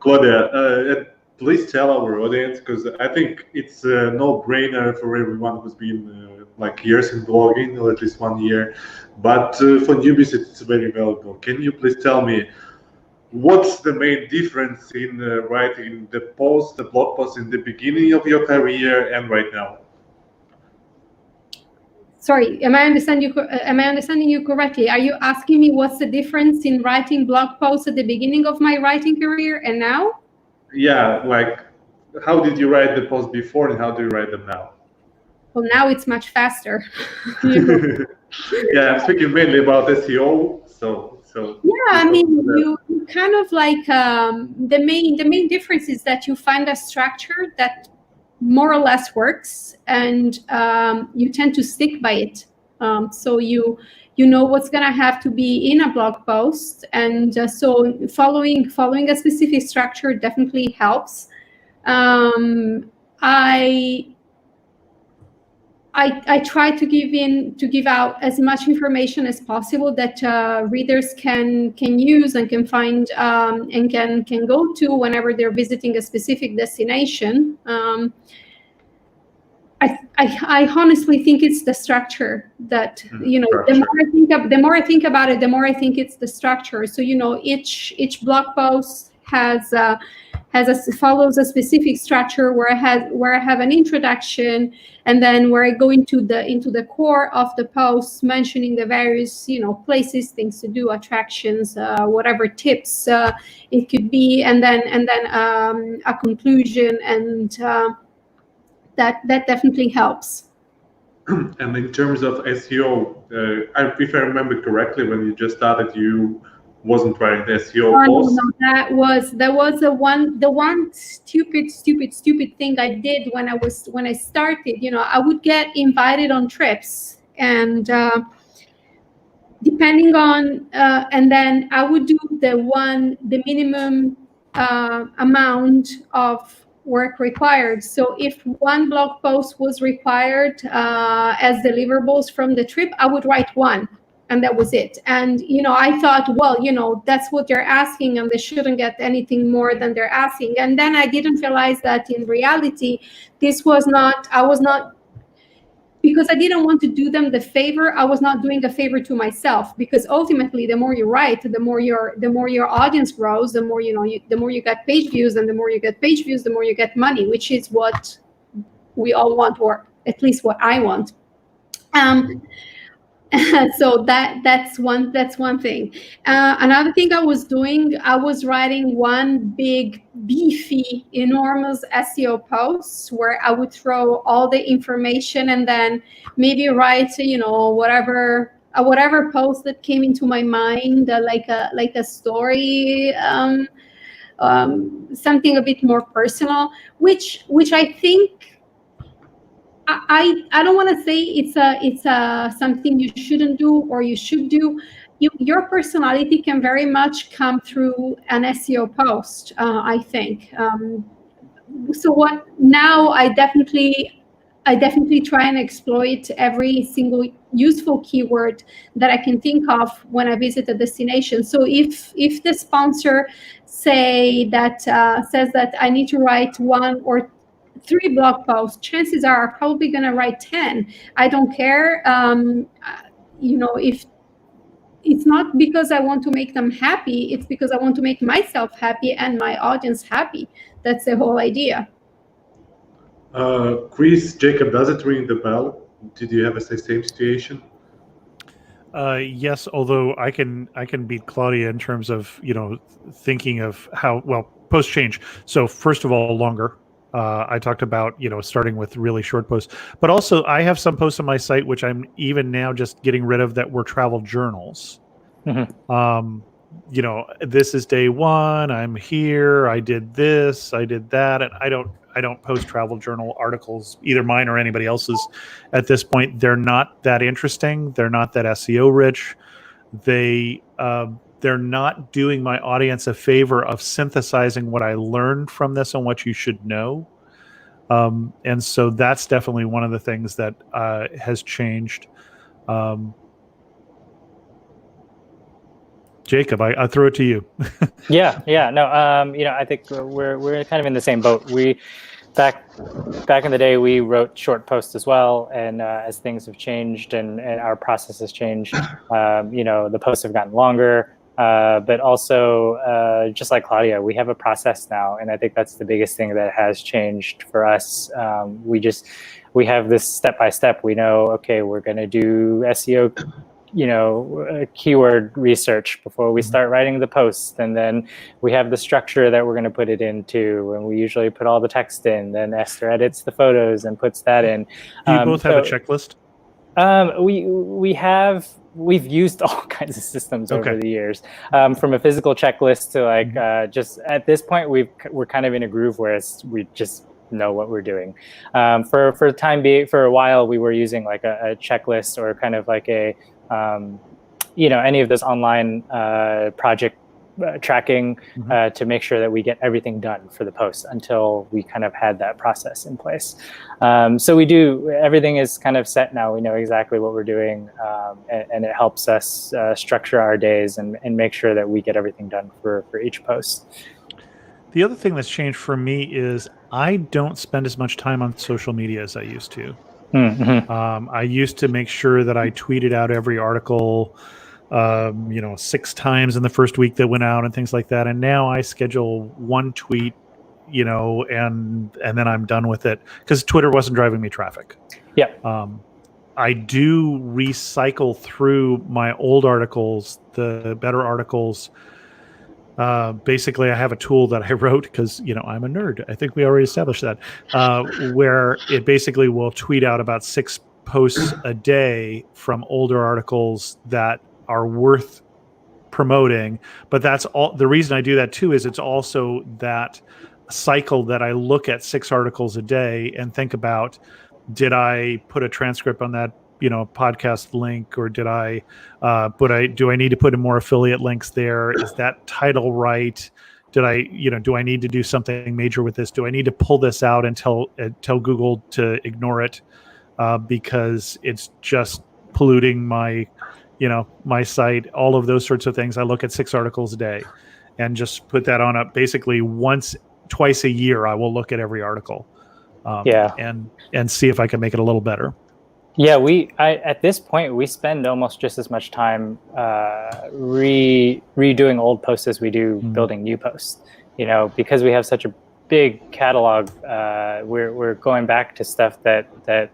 Claudia, please tell our audience, because I think it's a no-brainer for everyone who's been years in blogging, or at least 1 year. But for newbies, it's very valuable. Can you please tell me what's the main difference in writing the blog post in the beginning of your career and right now? Sorry, am I understanding you correctly? Are you asking me what's the difference in writing blog posts at the beginning of my writing career and now? Yeah, how did you write the post before and how do you write them now? Well, now it's much faster. Yeah, I'm speaking mainly about SEO. So yeah, I mean, you kind of the main difference is that you find a structure that more or less works, and you tend to stick by it. So you know what's gonna have to be in a blog post, and so following a specific structure definitely helps. I try to give out as much information as possible that readers can use and can find and can go to whenever they're visiting a specific destination. I honestly think it's the structure that the more I think about it, the more I think it's the structure. So each blog post follows a specific structure where I have an introduction, and then where I go into the core of the post, mentioning the various places, things to do, attractions, whatever tips it could be, and then a conclusion, and that definitely helps. And in terms of SEO, if I remember correctly, when you just started, you wasn't writing the SEO post. No, that was the one stupid thing I did when I started. I would get invited on trips, and depending on and then I would do the minimum amount of work required. So if one blog post was required as deliverables from the trip, I would write one. and that was it. And I thought, well, that's what they're asking, and they shouldn't get anything more than they're asking. And then I didn't realize that in reality, I was not, because I didn't want to do them the favor, I was not doing a favor to myself, because ultimately the more you write, the more your audience grows, the more the more you get page views, and the more you get page views, the more you get money, which is what we all want, or at least what I want. So that's one thing. Another thing I was doing, I was writing one big, beefy, enormous SEO post where I would throw all the information and then maybe write, whatever post that came into my mind, like a story, something a bit more personal, which I think. I don't want to say it's something you shouldn't do or you should do. Your personality can very much come through an SEO post, I think. So what now? I definitely try and exploit every single useful keyword that I can think of when I visit a destination. So if the sponsor says that I need to write 1 or 3 blog posts, chances are I'm probably going to write 10. I don't care. If it's not because I want to make them happy, it's because I want to make myself happy and my audience happy. That's the whole idea. Chris, Jacob, does it ring the bell? Did you have a same situation? Yes, although I can beat Claudia in terms of thinking of how post change. So first of all, longer. I talked about starting with really short posts, but also I have some posts on my site which I'm even now just getting rid of that were travel journals. Mm-hmm. This is day 1. I'm here. I did this. I did that, and I don't post travel journal articles, either mine or anybody else's. At this point, they're not that interesting. They're not that SEO rich. They're not doing my audience a favor of synthesizing what I learned from this and what you should know. And so that's definitely one of the things that has changed. Jacob, I throw it to you. Yeah. No, I think we're kind of in the same boat. We back in the day, we wrote short posts as well, and as things have changed and our process has changed, the posts have gotten longer. But also, just like Claudia, we have a process now, and I think that's the biggest thing that has changed for us. We have this step by step. We know, okay, we're going to do SEO, keyword research before we start writing the posts, and then we have the structure that we're going to put it into, and we usually put all the text in. Then Esther edits the photos and puts that in. Do you both have a checklist? We've used all kinds of systems over the years, from a physical checklist to just at this point we're kind of in a groove where we just know what we're doing. For a while we were using like a checklist or kind of like a any of those online project tracking to make sure that we get everything done for the post until we kind of had that process in place. So everything is kind of set now. We know exactly what we're doing, and it helps us structure our days and make sure that we get everything done for each post. The other thing that's changed for me is I don't spend as much time on social media as I used to. Mm-hmm. I used to make sure that I tweeted out every article 6 times in the first week that went out and things like that. And now I schedule 1 tweet, and then I'm done with it because Twitter wasn't driving me traffic. Yeah. I do recycle through my old articles, the better articles. Basically, I have a tool that I wrote because, I'm a nerd. I think we already established that, where it basically will tweet out about 6 posts a day from older articles that are worth promoting. But that's all. The reason I do that too is it's also that cycle that I look at 6 articles a day and think about, did I put a transcript on that podcast link, or do I need to put in more affiliate links there? Is that title right? Do I need to do something major with this? Do I need to pull this out and tell Google to ignore it because it's just polluting my my site, all of those sorts of things. I look at 6 articles a day and just put that on up. Basically twice a year, I will look at every article and see if I can make it a little better. Yeah, at this point, we spend almost just as much time redoing old posts as we do building new posts. Because we have such a big catalog, we're going back to stuff that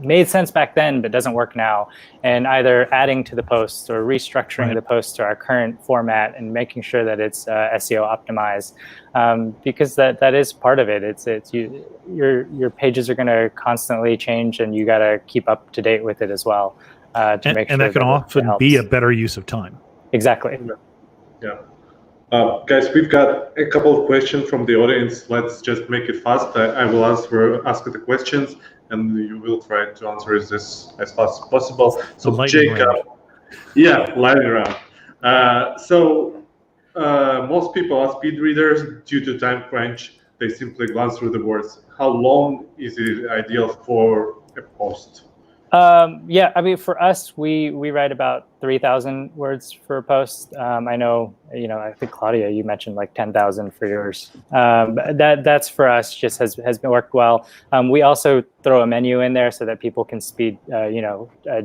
made sense back then but doesn't work now, and either adding to the posts or restructuring the posts to our current format and making sure that it's SEO optimized, because that is part of it. Your pages are going to constantly change, and you got to keep up to date with it as well to make sure. And that can often be a better use of time. Exactly. Yeah. Guys, we've got a couple of questions from the audience. Let's just make it fast. I will ask the questions, and you will try to answer this as fast as possible. So, Jacob, lightning round. Most people are speed readers. Due to time crunch, they simply glance through the words. How long is it ideal for a post? For us, we write about 3,000 words for a post. I know, I think Claudia, you mentioned like 10,000 for yours. That's for us just has been worked well. We also throw a menu in there so that people can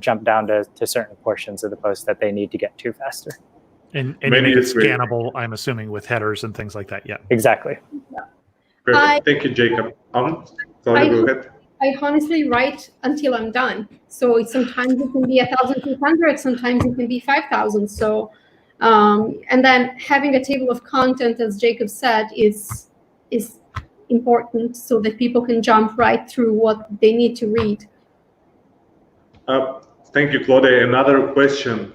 jump down to certain portions of the post that they need to get to faster. And you make it scannable, I'm assuming, with headers and things like that. Yeah, exactly. Perfect. Thank you, Jacob. Sorry, go ahead. I honestly write until I'm done. So sometimes it can be 1,200, sometimes it can be 5,000. So, and then having a table of content, as Jacob said, is important so that people can jump right through what they need to read. Thank you, Claudia. Another question.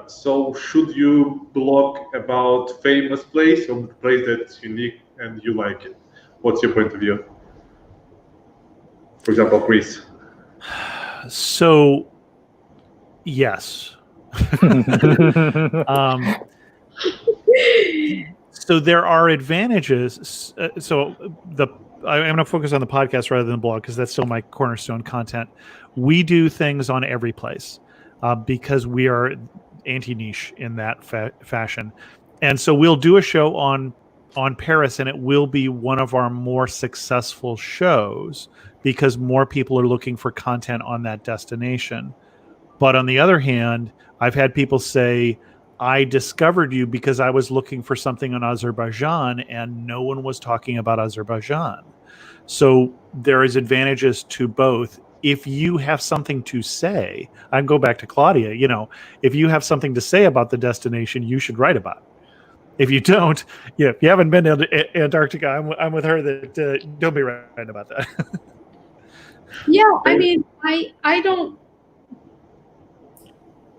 So should you blog about famous place or the place that's unique and you like it? What's your point of view? For example, Greece. So, yes. So there are advantages. I'm going to focus on the podcast rather than the blog because that's still my cornerstone content. We do things on every place because we are anti-niche in that fashion. And so we'll do a show on Paris, and it will be one of our more successful shows because more people are looking for content on that destination. But on the other hand, I've had people say, I discovered you because I was looking for something on Azerbaijan and no one was talking about Azerbaijan. So there is advantages to both. If you have something to say, I can go back to Claudia, if you have something to say about the destination, you should write about it. If you don't, if you haven't been to Antarctica, I'm with her that don't be writing about that. Yeah, I don't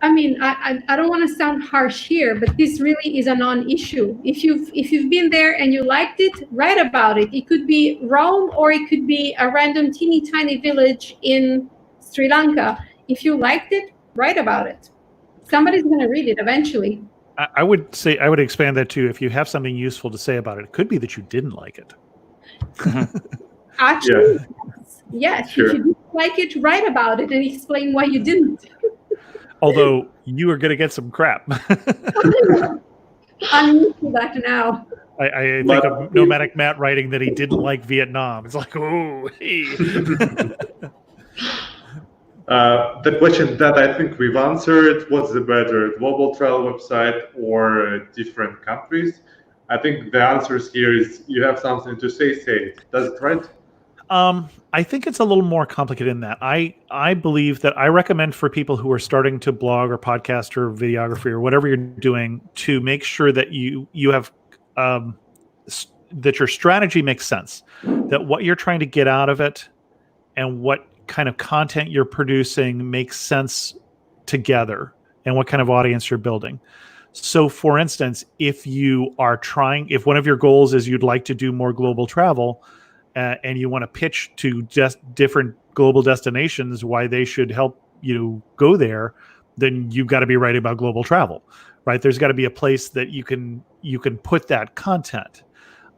want to sound harsh here, but this really is a non-issue. If you've been there and you liked it, write about it. It could be Rome or it could be a random teeny tiny village in Sri Lanka. If you liked it, write about it. Somebody's going to read it eventually. I would say I would expand that too. If you have something useful to say about it, it could be that you didn't like it. Actually, yes. Sure. If you didn't like it, write about it and explain why you didn't. Although you are going to get some crap. I'm used to that now. I think of Nomadic Matt writing that he didn't like Vietnam. It's like, oh, hey. The question that I think we've answered, what's the better, global travel website or different countries? I think the answers here is you have something to say it. Does it right? I think it's a little more complicated than that. I believe that I recommend for people who are starting to blog or podcast or videography or whatever you're doing to make sure that you have that your strategy makes sense, that what you're trying to get out of it and what kind of content you're producing makes sense together and what kind of audience you're building. So for instance, if one of your goals is you'd like to do more global travel and you want to pitch to just different global destinations why they should help you go there, then you've got to be writing about global travel, right? There's got to be a place that you can put that content.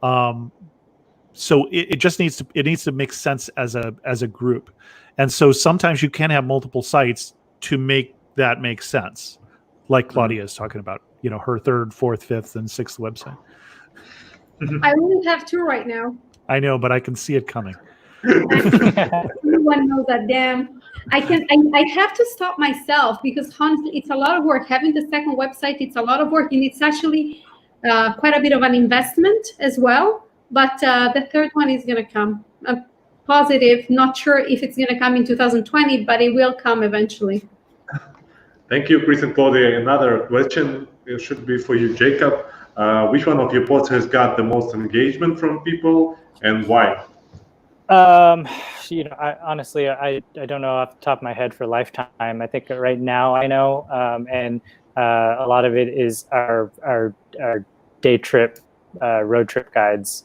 So it just needs to make sense as a group. And so sometimes you can have multiple sites to make that makes sense. Like Claudia is talking about, her third, fourth, fifth, and sixth website. I only have 2 right now. I know, but I can see it coming. Everyone knows that. Damn. I have to stop myself because honestly, it's a lot of work. Having the second website, it's a lot of work, and it's actually quite a bit of an investment as well. But the third one is going to come. I'm positive. Not sure if it's going to come in 2020, but it will come eventually. Thank you, Chris and Claudia. Another question should be for you, Jacob. Which one of your posts has got the most engagement from people, and why? Honestly, I don't know off the top of my head for lifetime. I think right now I know, and a lot of it is our day trip, road trip guides.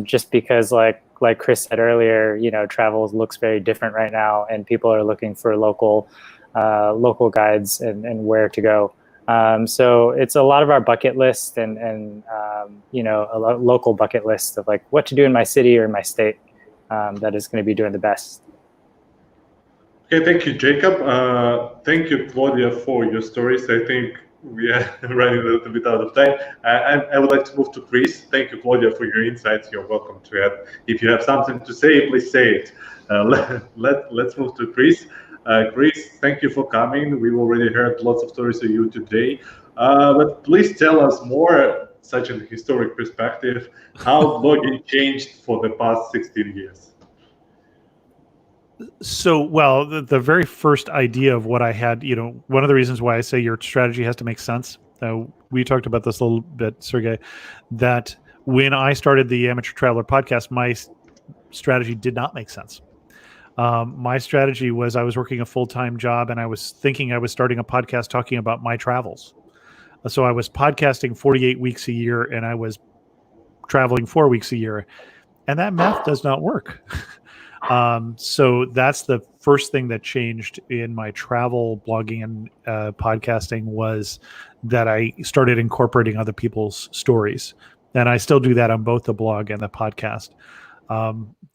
Just because, like Chris said earlier, travel looks very different right now, and people are looking for local guides and where to go. So it's a lot of our bucket list and a local bucket list of like what to do in my city or my state. That is going to be doing the best. Okay, thank you, Jacob. Thank you, Claudia, for your stories. I think we are running a little bit out of time. I would like to move to Chris. Thank you, Claudia, for your insights. You're welcome to add. If you have something to say, please say it. Let's move to Chris. Chris, thank you for coming. We've already heard lots of stories of you today. But please tell us more, such a historic perspective, how blogging changed for the past 16 years. So, well, the very first idea of what I had, one of the reasons why I say your strategy has to make sense. We talked about this a little bit, Sergey, that when I started the Amateur Traveler podcast, my strategy did not make sense. My strategy was I was working a full-time job and I was thinking I was starting a podcast talking about my travels. So I was podcasting 48 weeks a year and I was traveling 4 weeks a year. And that math does not work. So that's the first thing that changed in my travel blogging and podcasting was that I started incorporating other people's stories. And I still do that on both the blog and the podcast.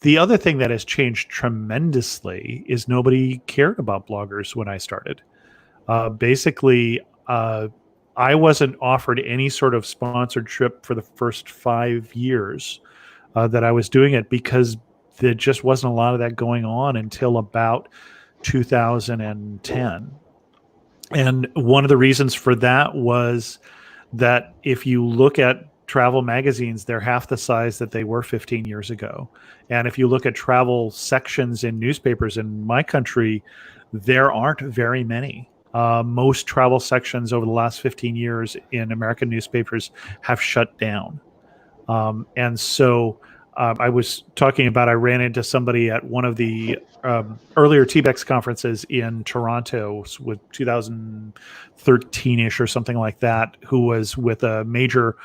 The other thing that has changed tremendously is nobody cared about bloggers when I started. Basically, I wasn't offered any sort of sponsored trip for the first 5 years that I was doing it because there just wasn't a lot of that going on until about 2010. And one of the reasons for that was that if you look at travel magazines, they're half the size that they were 15 years ago. And if you look at travel sections in newspapers in my country, there aren't very many. Most travel sections over the last 15 years in American newspapers have shut down. And so I was talking about, I ran into somebody at one of the earlier TBEX conferences in Toronto with 2013-ish or something like that, who was with a major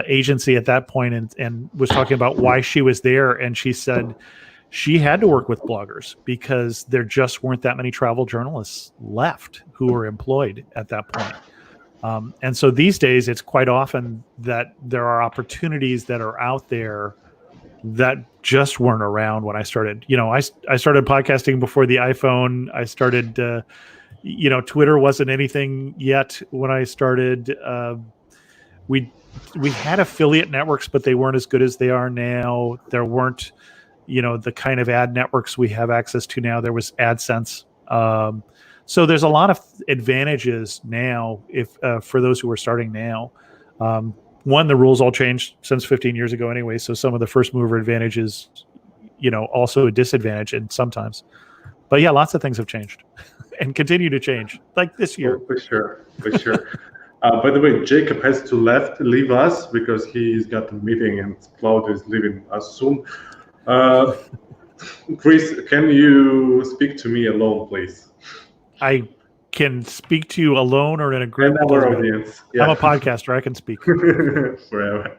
agency at that point and was talking about why she was there. And she said she had to work with bloggers because there just weren't that many travel journalists left who were employed at that point. And so these days, it's quite often that there are opportunities that are out there that just weren't around when I started. I started podcasting before the iPhone. I started, Twitter wasn't anything yet when I started. We had affiliate networks, but they weren't as good as they are now. There weren't, the kind of ad networks we have access to now. There was AdSense. So there's a lot of advantages now if for those who are starting now. One, the rules all changed since 15 years ago anyway, so some of the first mover advantages, also a disadvantage and sometimes. But yeah, lots of things have changed and continue to change, like this year. Oh, for sure. By the way, Jacob has to leave us because he's got a meeting and Claudia is leaving us soon. Chris, can you speak to me alone, please? I can speak to you alone or in a group. And our audience. Yeah. I'm a podcaster. I can speak. Forever.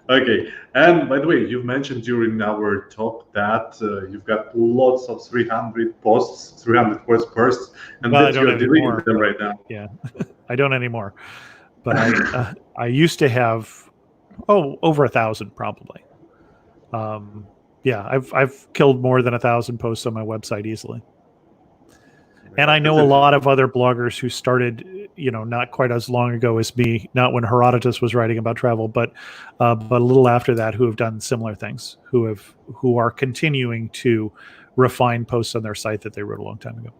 Okay. And by the way, you mentioned during our talk that you've got lots of 300 words posts, and that you're deleting them right now. Yeah, I don't anymore. But I used to have over 1,000 probably. Yeah, I've killed more than 1,000 posts on my website easily. And I know a lot of other bloggers who started, not quite as long ago as me, not when Herodotus was writing about travel, but a little after that, who have done similar things, who are continuing to refine posts on their site that they wrote a long time ago.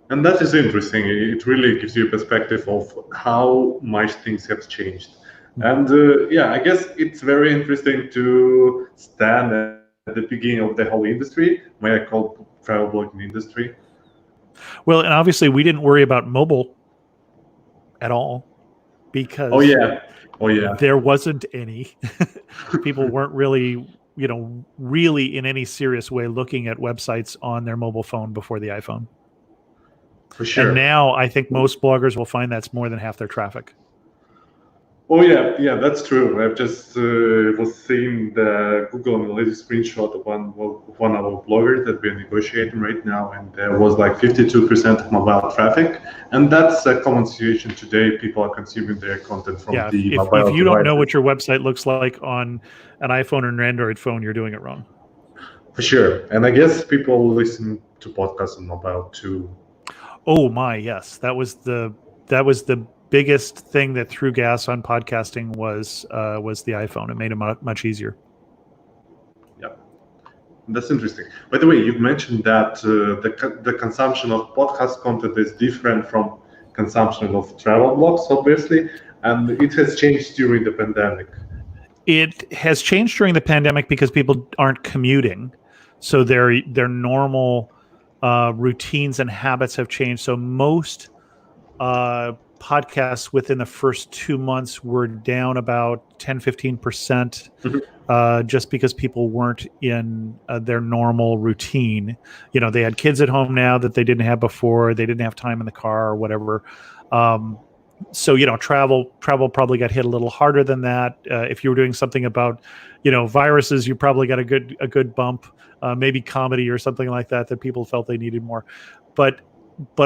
And that is interesting. It really gives you a perspective of how much things have changed. And I guess it's very interesting to stand at the beginning of the whole industry, may I call travel blogging industry. Well, and obviously we didn't worry about mobile at all because there wasn't any. People weren't really, really in any serious way looking at websites on their mobile phone before the iPhone. For sure. And now I think most bloggers will find that's more than half their traffic. Oh yeah, that's true. I've just was seeing the Google Analytics screenshot of one of our bloggers that we're negotiating right now, and there was like 52% of mobile traffic, and that's a common situation today. People are consuming their content from the mobile. If you don't know what your website looks like on an iPhone or an Android phone, you're doing it wrong. For sure, and I guess people listen to podcasts on mobile too. Oh my, yes, that was the biggest thing that threw gas on podcasting was the iPhone. It made it much easier. Yeah, that's interesting. By the way, you mentioned that the consumption of podcast content is different from consumption of travel blogs, obviously, and it has changed during the pandemic. It has changed during the pandemic because people aren't commuting, so their normal routines and habits have changed. So most podcasts within the first 2 months were down about 10-15%, just because people weren't in their normal routine. They had kids at home now that they didn't have before. They didn't have time in the car or whatever. So travel probably got hit a little harder than that. If you were doing something about viruses, you probably got a good bump. Maybe comedy or something like that people felt they needed more. But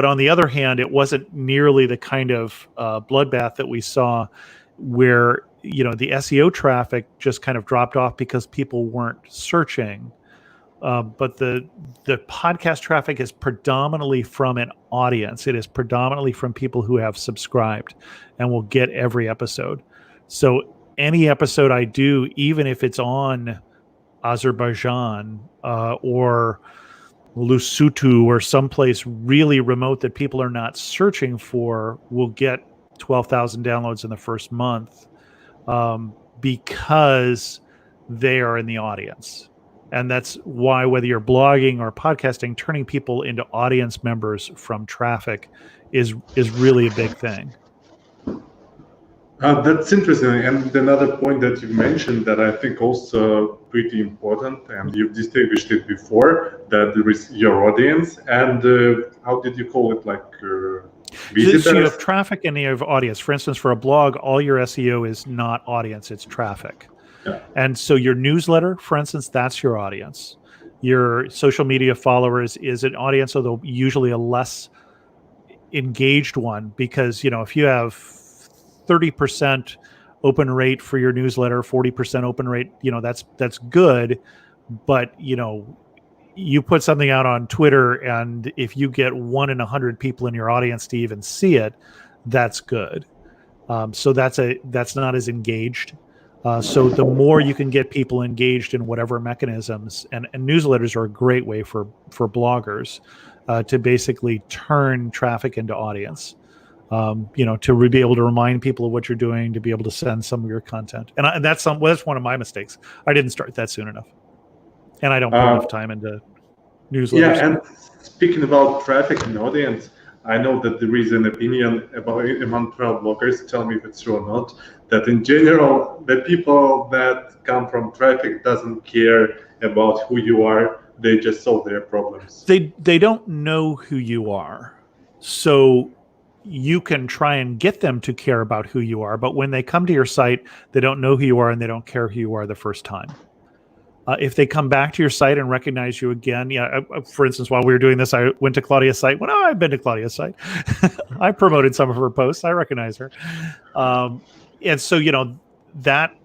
on the other hand, it wasn't nearly the kind of bloodbath that we saw where, the SEO traffic just kind of dropped off because people weren't searching. But the podcast traffic is predominantly from an audience. It is predominantly from people who have subscribed and will get every episode. So any episode I do, even if it's on Azerbaijan or Lesotho or someplace really remote that people are not searching for, will get 12,000 downloads in the first month because they are in the audience. And that's why, whether you're blogging or podcasting, turning people into audience members from traffic is really a big thing. That's interesting. And another point that you mentioned that I think also pretty important, and you've distinguished it before, that there is your audience and how did you call it, like visitors? So you have traffic and you have audience. For instance, for a blog, all your SEO is not audience, it's traffic. Yeah. And so your newsletter, for instance, that's your audience. Your social media followers is an audience, although usually a less engaged one, because if you have 30% open rate for your newsletter, 40% open rate, that's good. But you put something out on Twitter, and if you get 1 in 100 people in your audience to even see it, that's good. So that's not as engaged. So the more you can get people engaged in whatever mechanisms, and newsletters are a great way for bloggers to basically turn traffic into audience. To be able to remind people of what you're doing, to be able to send some of your content. And that's one of my mistakes. I didn't start that soon enough. And I don't put enough time into newsletters. Yeah, and speaking about traffic and audience, I know that there is an opinion among travel bloggers, tell me if it's true or not, that in general, the people that come from traffic doesn't care about who you are. They just solve their problems. They don't know who you are. So you can try and get them to care about who you are, but when they come to your site, they don't know who you are and they don't care who you are the first time. If they come back to your site and recognize you again, for instance, while we were doing this, I went to Claudia's site. Well, I've been to Claudia's site. I promoted some of her posts. I recognize her. And so, that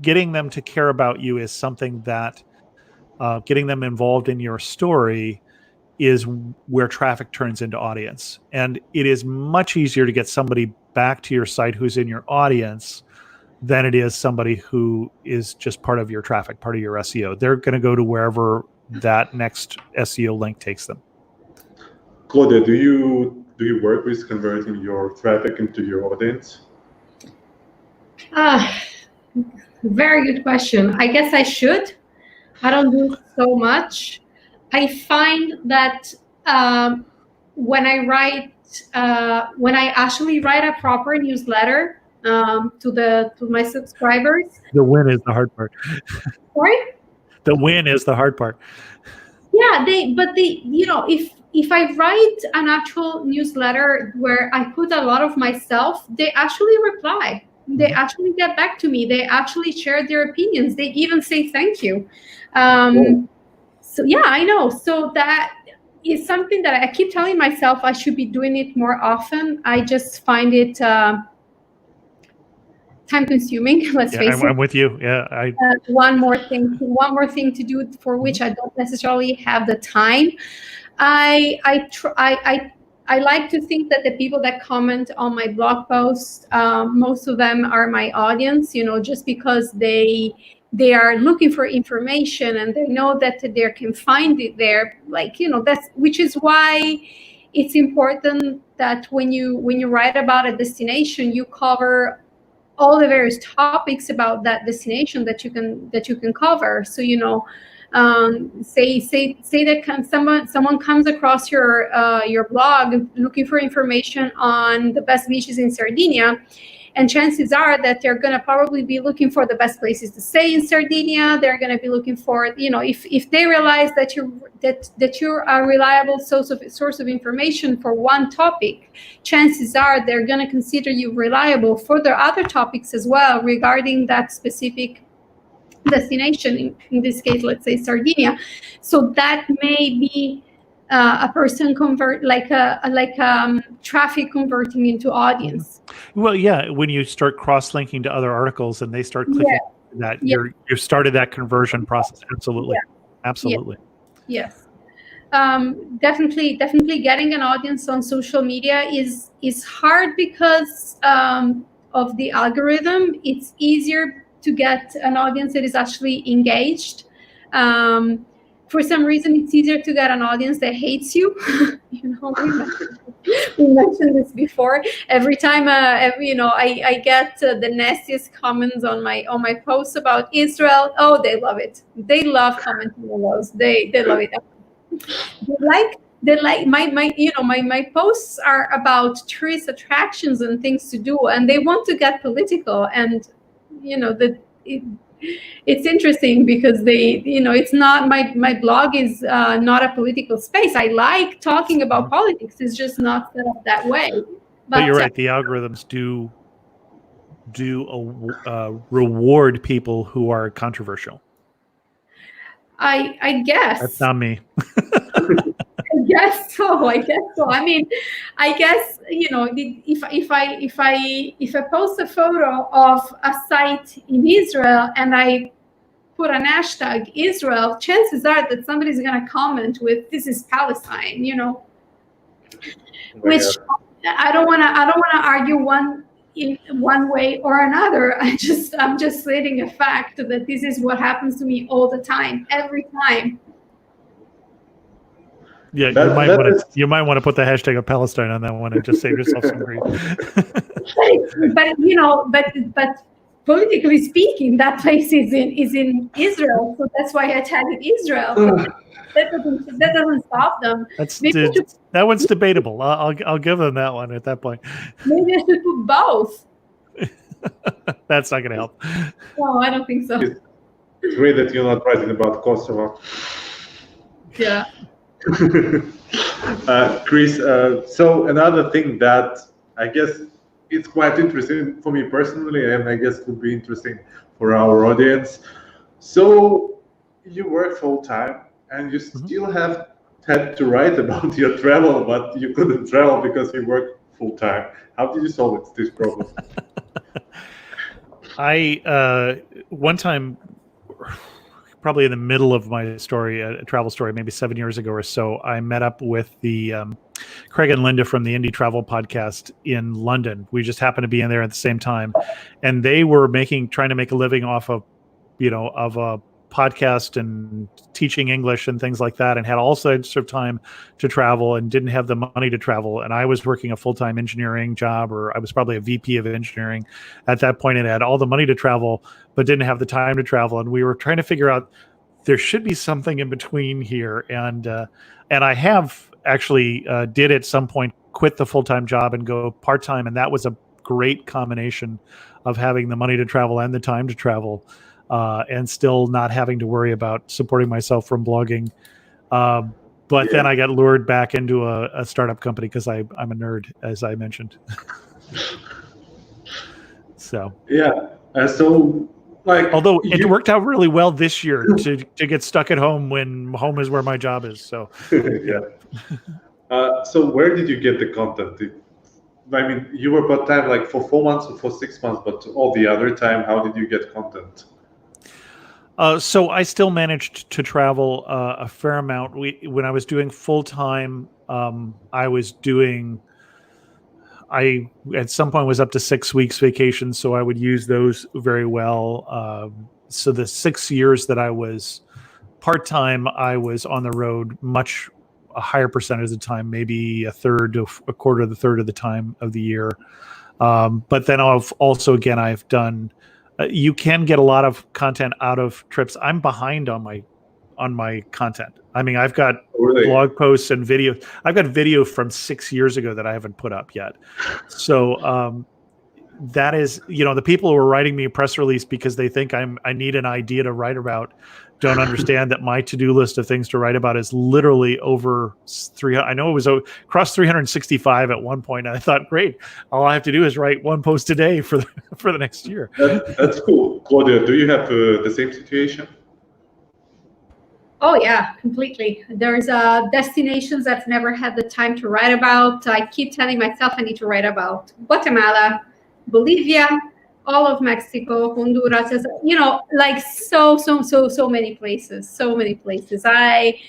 getting them to care about you is something that getting them involved in your story is where traffic turns into audience. And it is much easier to get somebody back to your site who's in your audience than it is somebody who is just part of your traffic, part of your SEO. They're going to go to wherever that next SEO link takes them. Claudia, do you work with converting your traffic into your audience? Very good question. I guess I should. I don't do so much. I find that when I actually write a proper newsletter to my subscribers, the win is the hard part. Sorry? The win is the hard part. Yeah, if I write an actual newsletter where I put a lot of myself, they actually reply. They actually get back to me. They actually share their opinions. They even say thank you. So yeah, I know. So that is something that I keep telling myself I should be doing it more often. I just find it time consuming. Let's face it. I'm with you. Yeah, one more thing to do for which I don't necessarily have the time. I like to think that the people that comment on my blog posts, most of them are my audience, just because they are looking for information and they know that they can find it there. Which is why it's important that when you write about a destination, you cover all the various topics about that destination that you can cover. So say that someone comes across your blog looking for information on the best beaches in Sardinia, and chances are that they're going to probably be looking for the best places to stay in Sardinia. They're going to be looking for, if they realize that you're a reliable source of information for one topic, chances are they're going to consider you reliable for their other topics as well regarding that specific destination, in this case, let's say Sardinia. So that may be a person traffic converting into audience. Well, yeah, when you start cross-linking to other articles and they start clicking that, you've started that conversion process. Absolutely. Absolutely. Yes. Definitely getting an audience on social media is hard because of the algorithm. It's easier to get an audience that is actually engaged. For some reason, it's easier to get an audience that hates you. We mentioned this before. Every time, I get the nastiest comments on my posts about Israel. Oh, they love it. They love commenting on those. They love it. They like my posts are about tourist attractions and things to do, and they want to get political. And it's interesting because it's not my blog is not a political space. I like talking about politics. It's just not set up that way. But you're right. The algorithms do reward people who are controversial. I guess that's not me. I guess so. I mean, I guess if I post a photo of a site in Israel and I put an hashtag Israel, chances are that somebody's going to comment with "This is Palestine," which I don't want to argue in one way or another. I'm just stating a fact that this is what happens to me all the time, every time. Yeah, you might want to put the hashtag of Palestine on that one and just save yourself some grief. but politically speaking, that place is in Israel, so that's why I tagged Israel. That doesn't stop them. That one's debatable. I'll give them that one at that point. Maybe I should put both. That's not going to help. No, I don't think so. It's great that you're not writing about Kosovo. Yeah. Chris, so another thing that I guess it's quite interesting for me personally, and I guess would be interesting for our audience. So you work full time, and you still have had to write about your travel, but you couldn't travel because you work full time. How did you solve this problem? I one time, probably in the middle of my story, a travel story, maybe 7 years ago or so, I met up with the Craig and Linda from the Indie Travel Podcast in London. We just happened to be in there at the same time, and they were trying to make a living off of, of a podcast and teaching English and things like that, and had all sorts of time to travel and didn't have the money to travel. And I was working a full-time engineering job, or I was probably a VP of engineering at that point, and had all the money to travel, but didn't have the time to travel. And we were trying to figure out there should be something in between here. And I have actually did at some point quit the full-time job and go part-time. And that was a great combination of having the money to travel and the time to travel. And still not having to worry about supporting myself from blogging. But then I got lured back into a startup company because I'm a nerd, as I mentioned. So although it worked out really well this year to get stuck at home when home is where my job is. So so where did you get the content? I mean, you were part-time like for 4 months or for 6 months, but all the other time, how did you get content? So I still managed to travel a fair amount. When I was doing full-time, I at some point was up to 6 weeks vacation, so I would use those very well. So the 6 years that I was part-time, I was on the road a higher percentage of the time, maybe a third to a quarter of the third of the time of the year. But then I've done. You can get a lot of content out of trips. I'm behind on my content. I mean, I've got blog posts and video. I've got video from 6 years ago that I haven't put up yet. So that is, the people who are writing me a press release because they think I need an idea to write about don't understand that my to-do list of things to write about is literally over 300. I know it was across 365 at one point. And I thought, great, all I have to do is write one post a day for the next year. That's cool. Claudia, do you have the same situation? Oh yeah, completely. There's destinations I've never had the time to write about. I keep telling myself I need to write about Guatemala, Bolivia, all of Mexico, Honduras, like so many places, so many places. I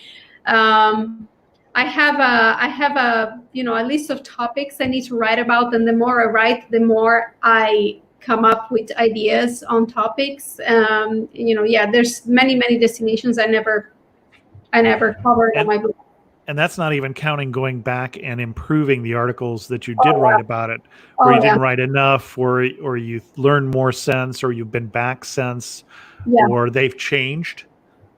have a a list of topics I need to write about, and the more I write, the more I come up with ideas on topics. There's many destinations I never covered on my blog. And that's not even counting going back and improving the articles that you did write about it, or you didn't write enough, or you learned more since, or you've been back since, or they've changed.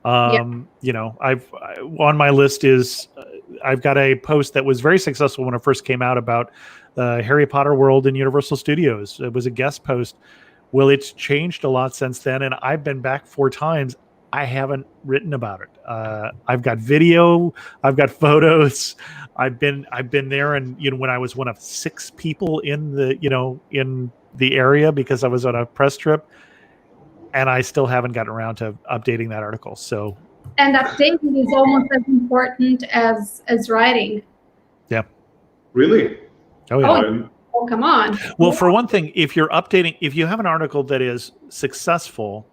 On my list is I've got a post that was very successful when it first came out about Harry Potter World in Universal Studios. It was a guest post. Well, it's changed a lot since then, and I've been back 4 times. I haven't written about it. I've got video, I've got photos. I've been there, and when I was one of 6 people in the area because I was on a press trip, and I still haven't gotten around to updating that article. So, and updating is almost as important as writing. Yeah. Really? Oh yeah. Oh, come on. Well, for one thing, if you have an article that is successful,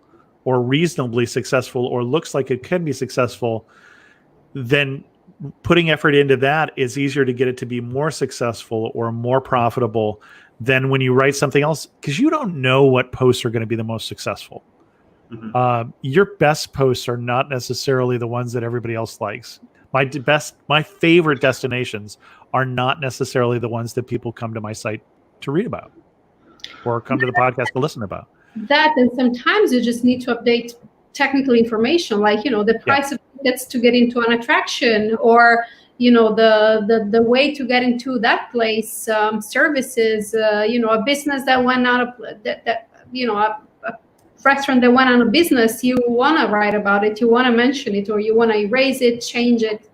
or reasonably successful, or looks like it can be successful, then putting effort into that is easier to get it to be more successful or more profitable than when you write something else, because you don't know what posts are going to be the most successful. Mm-hmm. Your best posts are not necessarily the ones that everybody else likes. My favorite destinations are not necessarily the ones that people come to my site to read about or come to the podcast to listen about. That, and sometimes you just need to update technical information, like the price of tickets to get into an attraction, or the way to get into that place, services, a business that went out of a restaurant that went out of business. You want to write about it, you want to mention it, or you want to erase it, change it.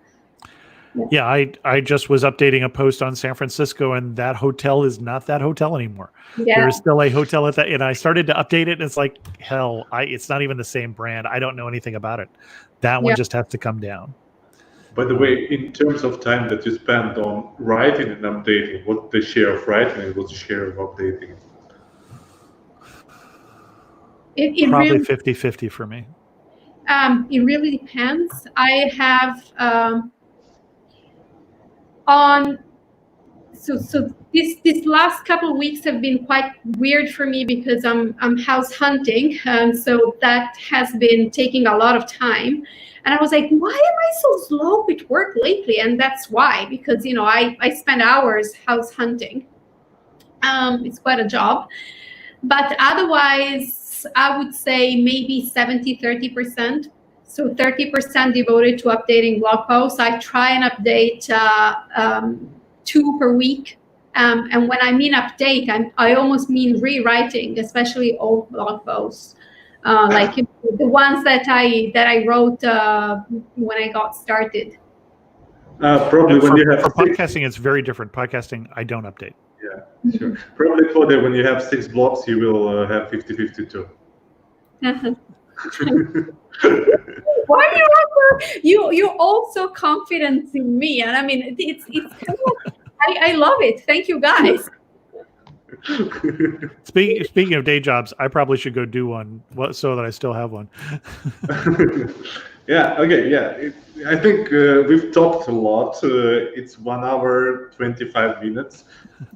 Yeah, I just was updating a post on San Francisco, and that hotel is not that hotel anymore. Yeah. There is still a hotel at that, and I started to update it, and it's like, hell, it's not even the same brand. I don't know anything about it. That one just has to come down. By the way, in terms of time that you spend on writing and updating, what's the share of writing and what's the share of updating? It Probably really, 50-50 for me. It really depends. I have on so this last couple of weeks have been quite weird for me because I'm house hunting, and so that has been taking a lot of time. And I was like, why am I so slow with work lately? And that's why, because I spend hours house hunting. It's quite a job, but otherwise I would say maybe 70-30%. So 30% devoted to updating blog posts. I try and update 2 per week. And when I mean update, I almost mean rewriting, especially old blog posts, like the ones that I wrote when I got started. Probably when you have for podcasting, it's very different. Podcasting, I don't update. Yeah, sure. Probably, Claudia, when you have 6 blogs, you will have 50-50 too. Why are you're all so confident in me? And I mean, it's I love it. Thank you, guys. Speaking of day jobs, I probably should go do one so that I still have one. Yeah. Okay. Yeah. I think we've talked a lot. It's 1 hour 25 minutes.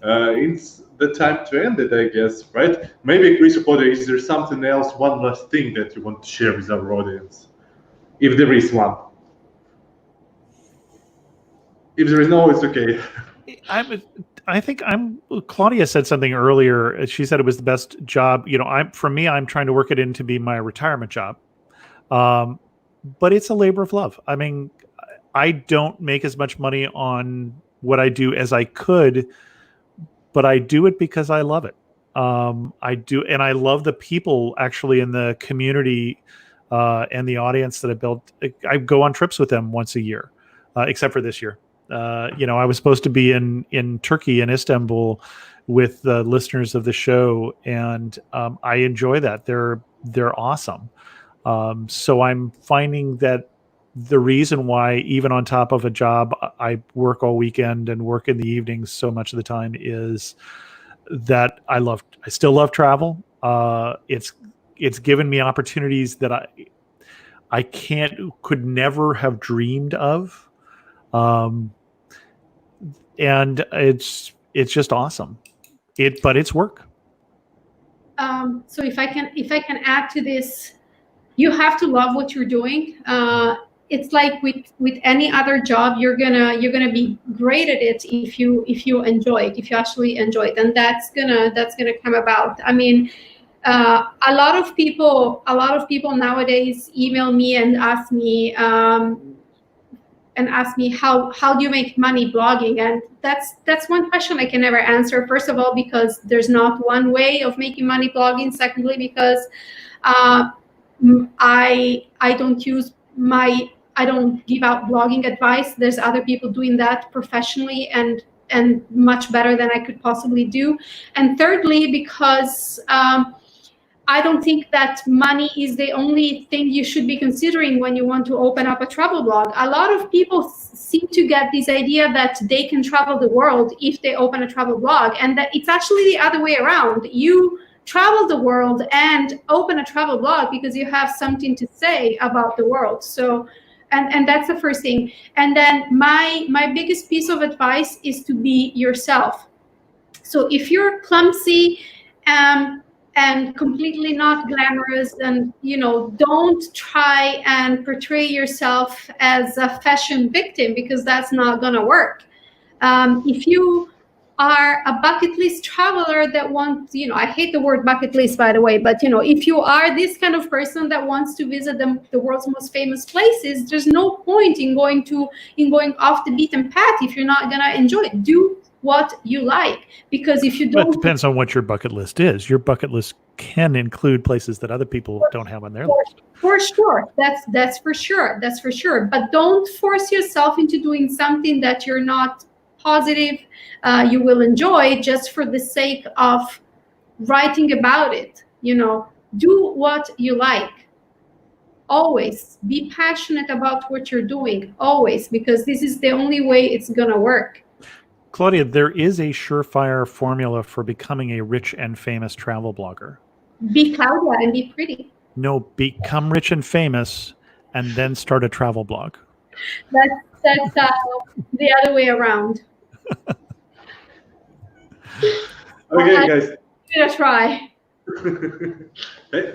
It's the time to end it, I guess, right? Maybe, Chris or Claudia, is there something else, one last thing that you want to share with our audience, if there is one? If there is no, it's okay. I think Claudia said something earlier. She said it was the best job. For me, I'm trying to work it in to be my retirement job. But it's a labor of love. I mean, I don't make as much money on what I do as I could, but I do it because I love it. I do, and I love the people actually in the community and the audience that I built. I go on trips with them once a year, except for this year. I was supposed to be in Turkey, in Istanbul, with the listeners of the show, and I enjoy that. They're awesome. So I'm finding that the reason why, even on top of a job, I work all weekend and work in the evenings so much of the time is that I still love travel. It's given me opportunities that I could never have dreamed of. And it's just awesome. But it's work. So if I can add to this, you have to love what you're doing. It's like with any other job, you're gonna be great at it if you enjoy it, if you actually enjoy it, and that's gonna come about. I mean, a lot of people nowadays email me and ask me how do you make money blogging, and that's one question I can never answer. First of all, because there's not one way of making money blogging. Secondly, because I don't give out blogging advice. There's other people doing that professionally and much better than I could possibly do. And thirdly, because I don't think that money is the only thing you should be considering when you want to open up a travel blog. A lot of people seem to get this idea that they can travel the world if they open a travel blog, and that it's actually the other way around. You travel the world and open a travel blog because you have something to say about the world. So, and that's the first thing. And then my biggest piece of advice is to be yourself. So if you're clumsy and completely not glamorous, and don't try and portray yourself as a fashion victim, because that's not gonna work. If you are a bucket list traveler that wants, I hate the word bucket list, by the way, but if you are this kind of person that wants to visit the world's most famous places, there's no point in going off the beaten path if you're not gonna enjoy it. Do what you like, because if you don't, but it depends on what your bucket list is. Your bucket list can include places that other people don't have on their list. For sure, that's for sure. But don't force yourself into doing something that you're not positive you will enjoy just for the sake of writing about it. Do what you like. Always be passionate about what you're doing, always, because this is the only way it's gonna work. Claudia, there is a surefire formula for becoming a rich and famous travel blogger. Be Claudia and be pretty. No, become rich and famous and then start a travel blog. That's the other way around. Okay, guys. Give it a try.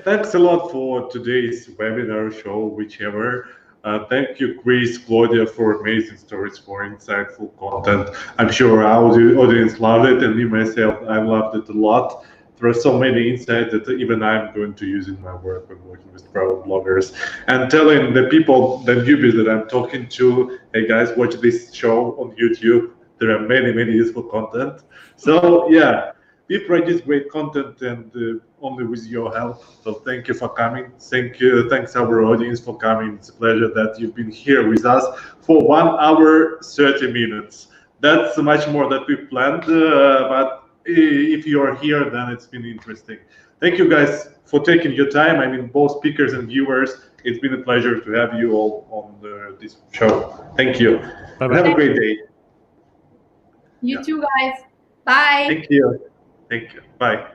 Thanks a lot for today's webinar show, whichever. Thank you, Chris, Claudia, for amazing stories, for insightful content. I'm sure our audience loved it, and me myself, I loved it a lot. There are so many insights that even I'm going to use in my work when working with travel bloggers, and telling the people, the newbies that I'm talking to, hey guys, watch this show on YouTube. There are many, many useful content. So yeah, we produce great content, and only with your help. So thank you for coming. Thanks our audience for coming. It's a pleasure that you've been here with us for 1 hour 30 minutes. That's much more than we planned, but if you're here, then it's been interesting. Thank you guys for taking your time. I mean, both speakers and viewers, it's been a pleasure to have you all on this show. Thank you. And have a great day. You too, guys. Bye. Thank you. Thank you. Bye.